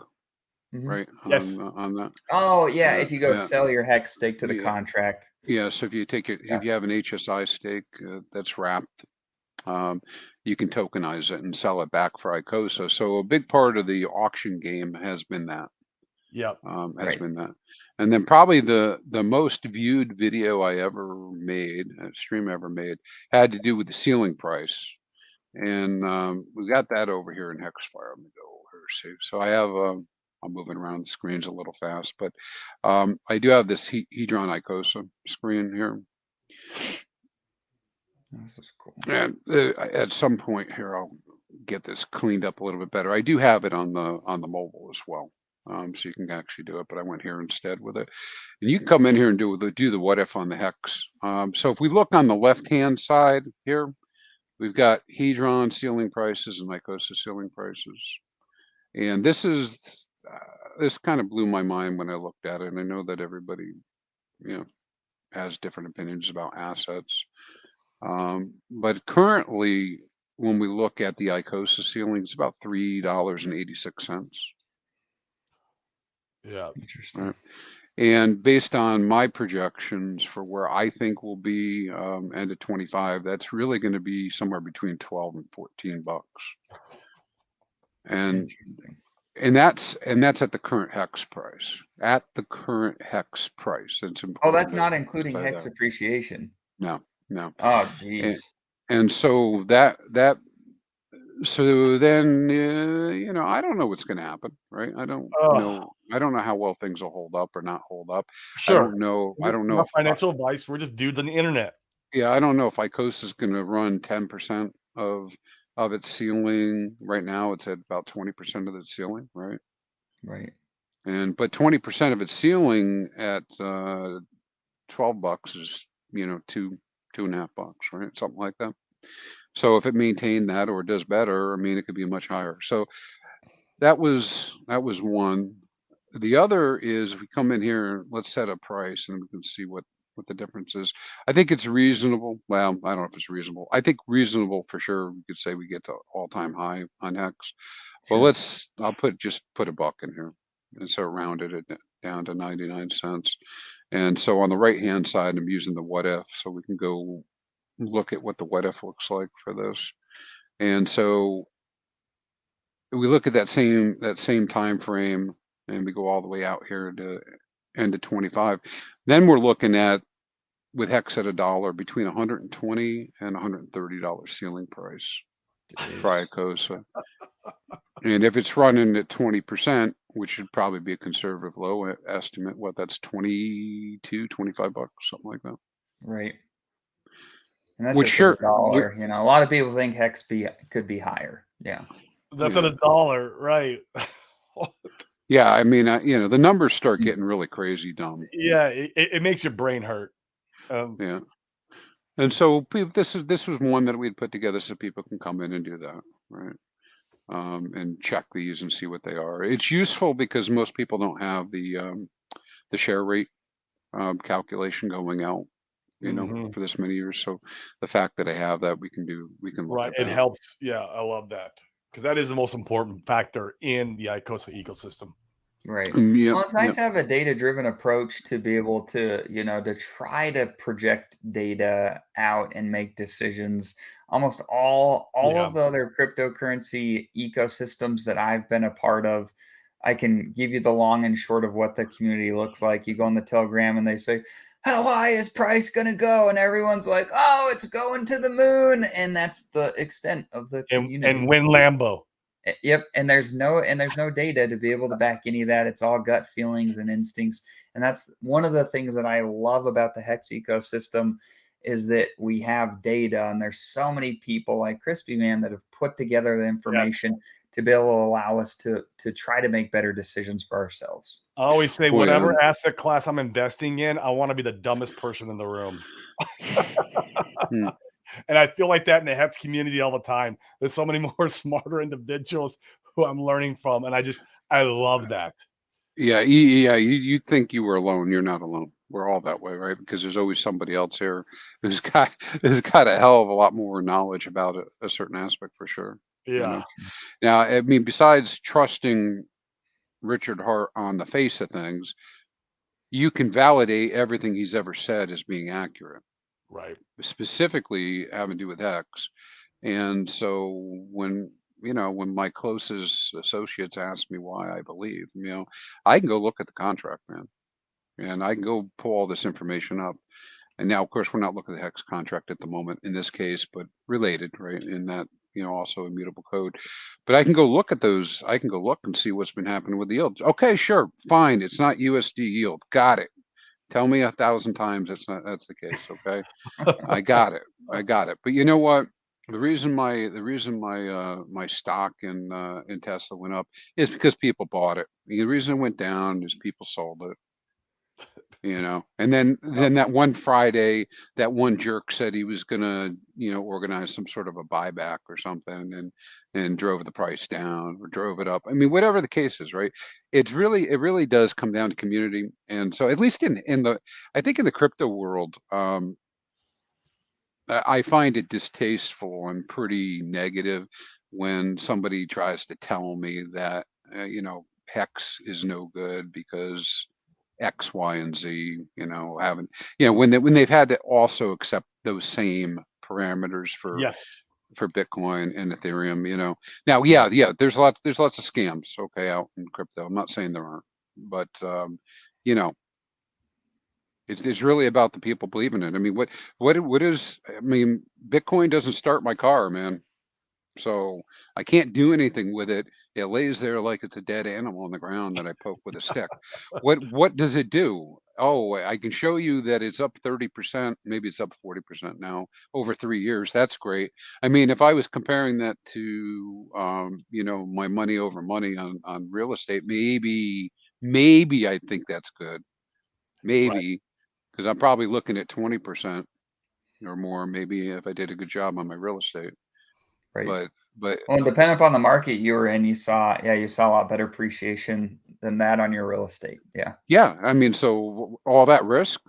right? Yes. On that. Oh, yeah. If you go Yeah. sell your hex stake to the Yeah. contract. Yeah, so if you take it, if you have an HSI stake that's wrapped, you can tokenize it and sell it back for ICOSA. So a big part of the auction game has been that. Yep. Has been that. And then probably the most viewed video I ever made, stream ever made, had to do with the ceiling price. And we got that over here in Hexfire. Let me go over here. See. So I have, I'm moving around the screens a little fast, but I do have this Hedron ICOSA screen here. This is cool. And at some point here, I'll get this cleaned up a little bit better. I do have it on the mobile as well, so you can actually do it. But I went here instead with it, and you can come in here and do the what if on the hex. So if we look on the left hand side here, we've got Hedron ceiling prices and Mycosa ceiling prices, and this kind of blew my mind when I looked at it. And I know that everybody, has different opinions about assets. But currently, when we look at the Icosa ceiling, it's about $3.86. Yeah. Interesting. Right. And based on my projections for where I think we'll be end of 25, that's really going to be somewhere between 12 and 14 bucks. And Interesting. and that's at the current hex price. At the current hex price. It's Oh, important that's to not including clarify hex that. appreciation. No. Oh, geez. And so so then I don't know what's going to happen, right? I don't know how well things will hold up or not hold up. Sure. I don't know Not if financial advice. We're just dudes on the internet. I don't know if Icosa is going to run 10% of its ceiling. Right now it's at about 20% of the ceiling, right? Right. But 20% of its ceiling at 12 bucks is $2.5, right? Something like that. So if it maintained that or does better, I mean, it could be much higher. So that was one. The other is if we come in here, let's set a price and we can see what the difference is. I think it's reasonable. Well, I don't know if it's reasonable. I think reasonable for sure. We could say we get to all-time high on hex. Well, Sure. I'll just put a buck in here. And so rounded it down to 99 cents. And so on the right-hand side, I'm using the what if, so we can go look at what the what if looks like for this. And so we look at that same time frame and we go all the way out here to end of 25. Then we're looking at, with hex at $1, between $120 and $130 ceiling price for Icosa. And if it's running at 20%, which should probably be a conservative low estimate, that's 22, 25 bucks, something like that. Right. And that's Which just sure, at $1. A lot of people think hex could be higher. Yeah. That's at $1, right? Yeah, I mean, the numbers start getting really crazy dumb. Yeah, it makes your brain hurt. Yeah. And so this was one that we'd put together so people can come in and do that, right? And check these and see what they are. It's useful because most people don't have the share rate calculation going out, for this many years. So the fact that I have that, we can look Right. at that. It helps. Yeah, I love that because that is the most important factor in the Icosa ecosystem. Right. Yep, Well, it's nice to have a data-driven approach to be able to, to try to project data out and make decisions. Almost all of the other cryptocurrency ecosystems that I've been a part of, I can give you the long and short of what the community looks like. You go on the Telegram and they say, how high is price going to go? And everyone's like, oh, it's going to the moon. And that's the extent of the community. And win Lambo. Yep, and there's no data to be able to back any of that. It's all gut feelings and instincts, and that's one of the things that I love about the Hex ecosystem is that we have data, and there's so many people like Chrispyman that have put together the information to be able to allow us to try to make better decisions for ourselves. I always say, whatever asset class I'm investing in, I want to be the dumbest person in the room. And I feel like that in the Hex community all the time. There's so many more smarter individuals who I'm learning from. And I love that. Yeah. You think you were alone. You're not alone. We're all that way, right? Because there's always somebody else here who's got a hell of a lot more knowledge about a certain aspect for sure. Yeah. Now, I mean, besides trusting Richard Hart on the face of things, you can validate everything he's ever said as being accurate. Right. Specifically having to do with Hex. And so when my closest associates ask me why I believe, I can go look at the contract, man. And I can go pull all this information up. And now, of course, we're not looking at the Hex contract at the moment in this case, but related, right? In that, also immutable code. But I can go look at those. I can go look and see what's been happening with the yield. Okay, sure, fine. It's not USD yield. Got it. Tell me 1,000 times that's the case. Okay, I got it. I got it. But you know what? The reason my stock in Tesla went up is because people bought it. The reason it went down is people sold it. And then that one Friday, that one jerk said he was gonna, organize some sort of a buyback or something, and drove the price down or drove it up. I mean, whatever the case is, right? It really does come down to community. And so, at least I think in the crypto world, I find it distasteful and pretty negative when somebody tries to tell me that, Hex is no good because X, Y, and Z, haven't, when they've had to also accept those same parameters for Yes. Bitcoin and Ethereum. Now, yeah, there's lots of scams, okay, out in crypto. I'm not saying there aren't, but you know, it's really about the people believing it. I mean, what is? I mean, Bitcoin doesn't start my car, man. So I can't do anything with it. It lays there like it's a dead animal on the ground that I poke with a stick. What does it do? Oh, I can show you that it's up 30%, maybe it's up 40% now over 3 years. That's great. I mean, if I was comparing that to my money over money on real estate, maybe I think that's good. Right. Maybe, because I'm probably looking at 20% or more, maybe if I did a good job on my real estate. Right. But Well, and depending upon the market you were in, you saw a lot better appreciation than that on your real estate. Yeah. yeah, I mean, so all that risk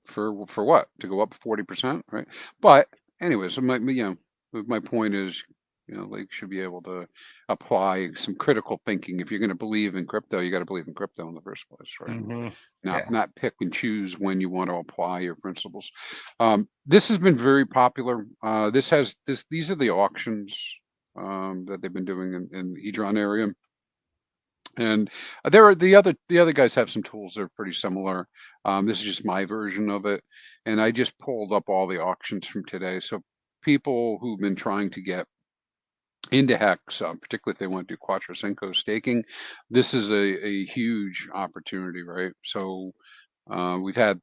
for what? To go up 40%, right? But anyways, my point is, like, should be able to apply some critical thinking. If you're going to believe in crypto, you got to believe in crypto in the first place, right? Hmm. Yeah. Not pick and choose when you want to apply your principles. This has been very popular. These are the auctions that they've been doing in the Hedron area. And the other guys have some tools that are pretty similar. This is just my version of it, and I just pulled up all the auctions from today. So people who've been trying to get into Hex, particularly if they want to do Quattro Cinco staking, this is a huge opportunity, right? So we've had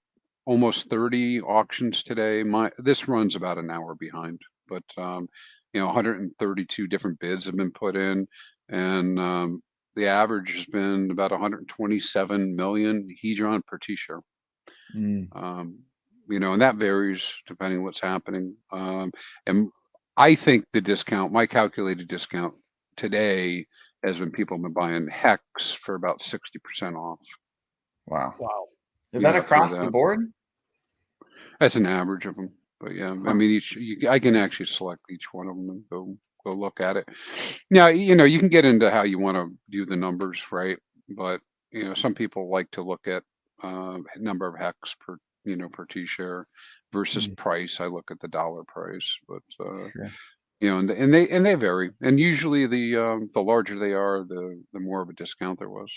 almost 30 auctions today. This runs about an hour behind, but 132 different bids have been put in, and the average has been about 127 million Hedron per T-shirt. Mm. And that varies depending on what's happening. And I think my calculated discount today has been people have been buying Hex for about 60% off. Wow. Wow. Is Yeah, that through across the that. board? That's an average of them, but yeah, I Huh. mean, I can actually select each one of them and go look at it. Now, you can get into how you want to do the numbers, right? But some people like to look at number of hex per T-share versus Mm, price. I look at the dollar price, but sure. and they vary. And usually the larger they are, the more of a discount there was.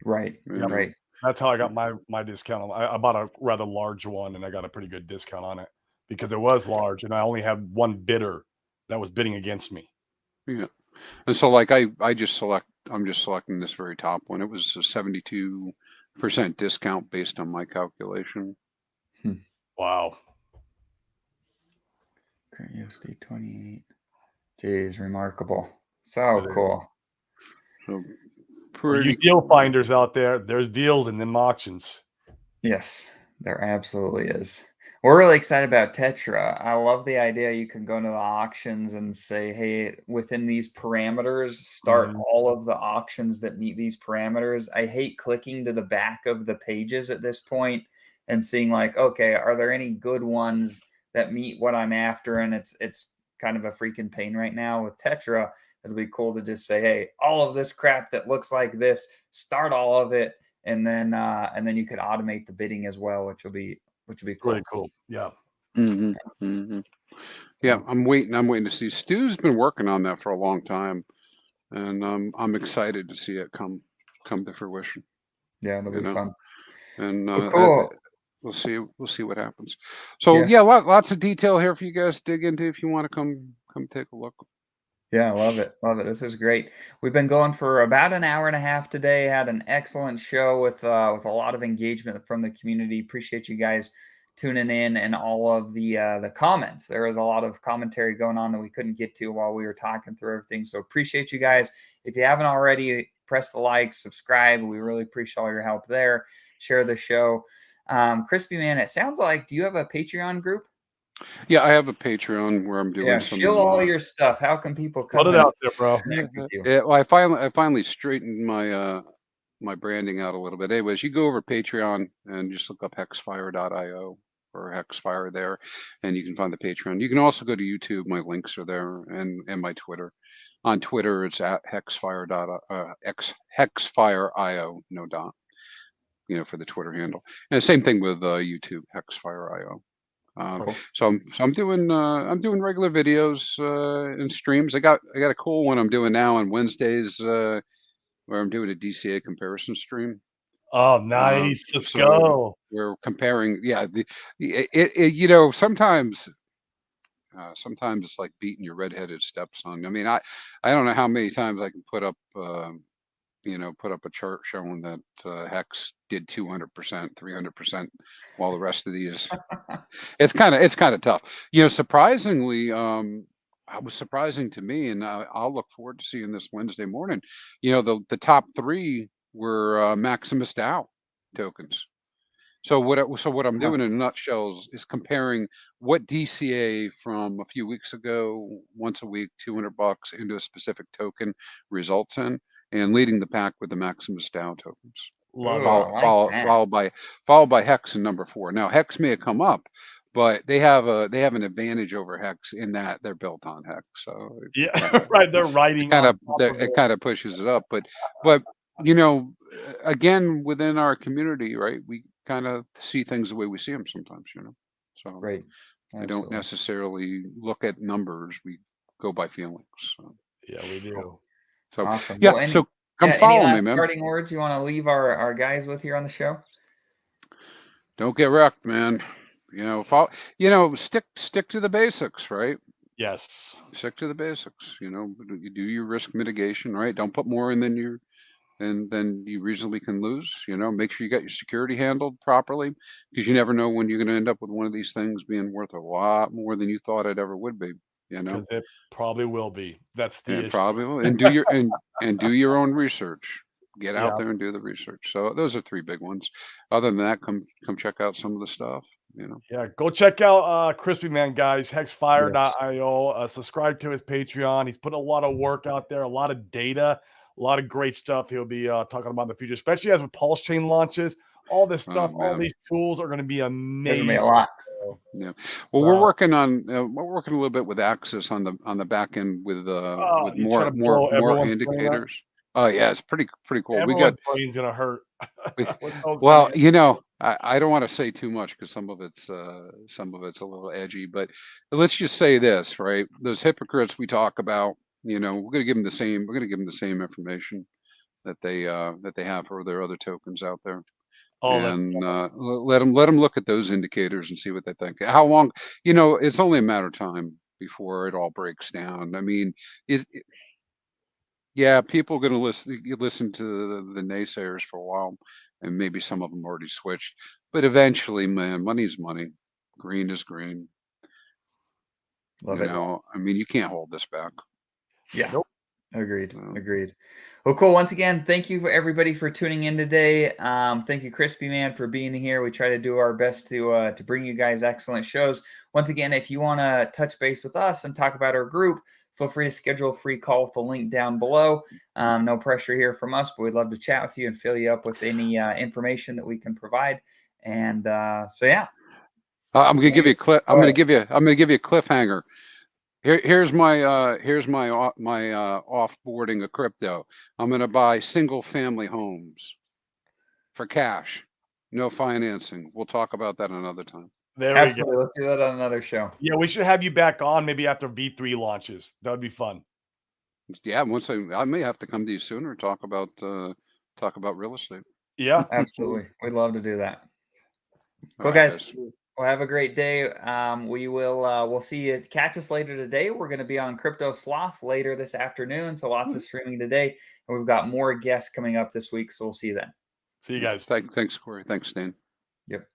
Right. Yep. You Right. That's how I got my discount. I bought a rather large one, and I got a pretty good discount on it because it was large, and I only had one bidder that was bidding against me. Yeah. And so, like, I'm just selecting this very top one. It was a 72% discount based on my calculation. Hmm. Wow. Current USD 28. Jeez, remarkable. It So is. cool. So For you pretty deal cool. finders out there, there's deals in them auctions. Yes, there absolutely is. We're really excited about Tetra. I love the idea you can go into the auctions and say, hey, within these parameters, start Mhm. all of the auctions that meet these parameters. I hate clicking to the back of the pages at this point and seeing like, okay, are there any good ones that meet what I'm after? And it's kind of a freaking pain right now with Tetra. It'll be cool to just say, hey, all of this crap that looks like this, start all of it, and then you could automate the bidding as well, which will be cool. Really cool. Yeah. Hmm. Hmm. Yeah, So, I'm waiting to see. Stu's been working on that for a long time, and I'm excited to see it come to fruition. yeah, it'll You be know, fun. and Well, cool. we'll see what happens. So Yeah, yeah, lots of detail here for you guys to dig into if you want to come take a look. Yeah, love it. Love it. This is great. We've been going for about an hour and a half today. Had an excellent show with a lot of engagement from the community. Appreciate you guys tuning in and all of the comments. There was a lot of commentary going on that we couldn't get to while we were talking through everything. So appreciate you guys. If you haven't already, press the like, subscribe. We really appreciate all your help there. Share the show. Chrispyman, it sounds like, do you have a Patreon group? Yeah, I have a Patreon where I'm doing Yeah, some. shill all your stuff. How can people Put come it and out there, bro. connect with you? Yeah, well, I finally straightened my branding out a little bit. Anyways, you go over Patreon and just look up hexfire.io or hexfire there, and you can find the Patreon. You can also go to YouTube. My links are there, and my Twitter. On Twitter, it's at hexfire.io, no dot. For the Twitter handle. And the same thing with YouTube, hexfire.io. Cool. So I'm doing regular videos and streams. I got a cool one I'm doing now on Wednesdays where I'm doing a DCA comparison stream. Oh, nice. Let's So go. we're comparing. Yeah, sometimes it's like beating your redheaded stepson. I mean, I don't know how many times I can put up a chart showing that Hex did 200%, 300%, while the rest of these it's kind of tough. Surprisingly, I was surprising to me, and I'll look forward to seeing this Wednesday morning. The top three were Maximus DAO tokens. So what I'm Huh. doing in a nutshell is comparing what DCA from a few weeks ago, once a week, $200 into a specific token results in, and leading the pack with the Maximus DAO tokens. Love Ooh, it. I like that. Followed by Hex in number 4. Now Hex may have come up, but they have an advantage over Hex in that they're built on Hex. So Yeah, right. They're riding on top of it it. kind of pushes it up. But you know, again, within our community, right, we kind of see things the way we see them sometimes. So Great. I don't Absolutely. necessarily look at numbers. We go by feelings. Yeah, we do. So Awesome. yeah. Well, So come any follow me, last man. parting words you want to leave our guys with here on the show? Don't get wrecked, man. Stick to the basics, right? Yes. Stick to the basics. You do your risk mitigation, right? Don't put more in than you reasonably can lose. Make sure you got your security handled properly, because you never know when you're going to end up with one of these things being worth a lot more than you thought it ever would be. Because it probably will be. That's the And issue. probably and do your own research. Get out Yeah. there and do the research. So those are 3 big ones. Other than that, come check out some of the stuff. Yeah. Go check out Chrispyman, guys. Yes. Hexfire.io. Subscribe to his Patreon. He's put a lot of work out there, a lot of data, a lot of great stuff he'll be talking about in the future, especially as with Pulse Chain launches. All this stuff, all Man. these tools are going to be There's amazing. gonna be a lot. Yeah. Well, we're working a little bit with Axis on the back end with You trying to blow more everyone's brain out? indicators. Oh yeah, it's pretty cool. We got Everyone's brain's going to hurt. With those well, kinda- I don't want to say too much because some of it's a little edgy, but let's just say this, right? Those hypocrites we talk about, we're going to give them the same information that they have for their other tokens out there. Oh, let's And let them look at those indicators and see what they think. How long? It's only a matter of time before it all breaks down. I mean, yeah, people are going to listen to the naysayers for a while, and maybe some of them already switched. But eventually, man, money's money. Green is green. Love it. I mean, you can't hold this back. Yeah. Nope. Agreed. So, Agreed. Well, cool. Once again, thank you for everybody for tuning in today. Thank you, Chrispyman, for being here. We try to do our best to bring you guys excellent shows. Once again, if you want to touch base with us and talk about our group, feel free to schedule a free call with the link down below. No pressure here from us, but we'd love to chat with you and fill you up with any information that we can provide. And so, yeah. I'm going to give you a clip. I'm going to give you a cliffhanger. Here's my offboarding of crypto. I'm going to buy single family homes for cash, no financing. We'll talk about that another time. There we Absolutely. go. Let's do that on another show. Yeah, we should have you back on maybe after V3 launches. That would be fun. Yeah, once I may have to come to you sooner and talk about real estate. Yeah. Absolutely. We'd love to do that. All Cool, right, guys. Well, have a great day. We will we'll see you. Catch us later today. We're going to be on Crypto Sloth later this afternoon. So lots of streaming today, and we've got more guests coming up this week. So we'll see you then. See you guys. Thanks, Corey. Thanks, Stan. Yep.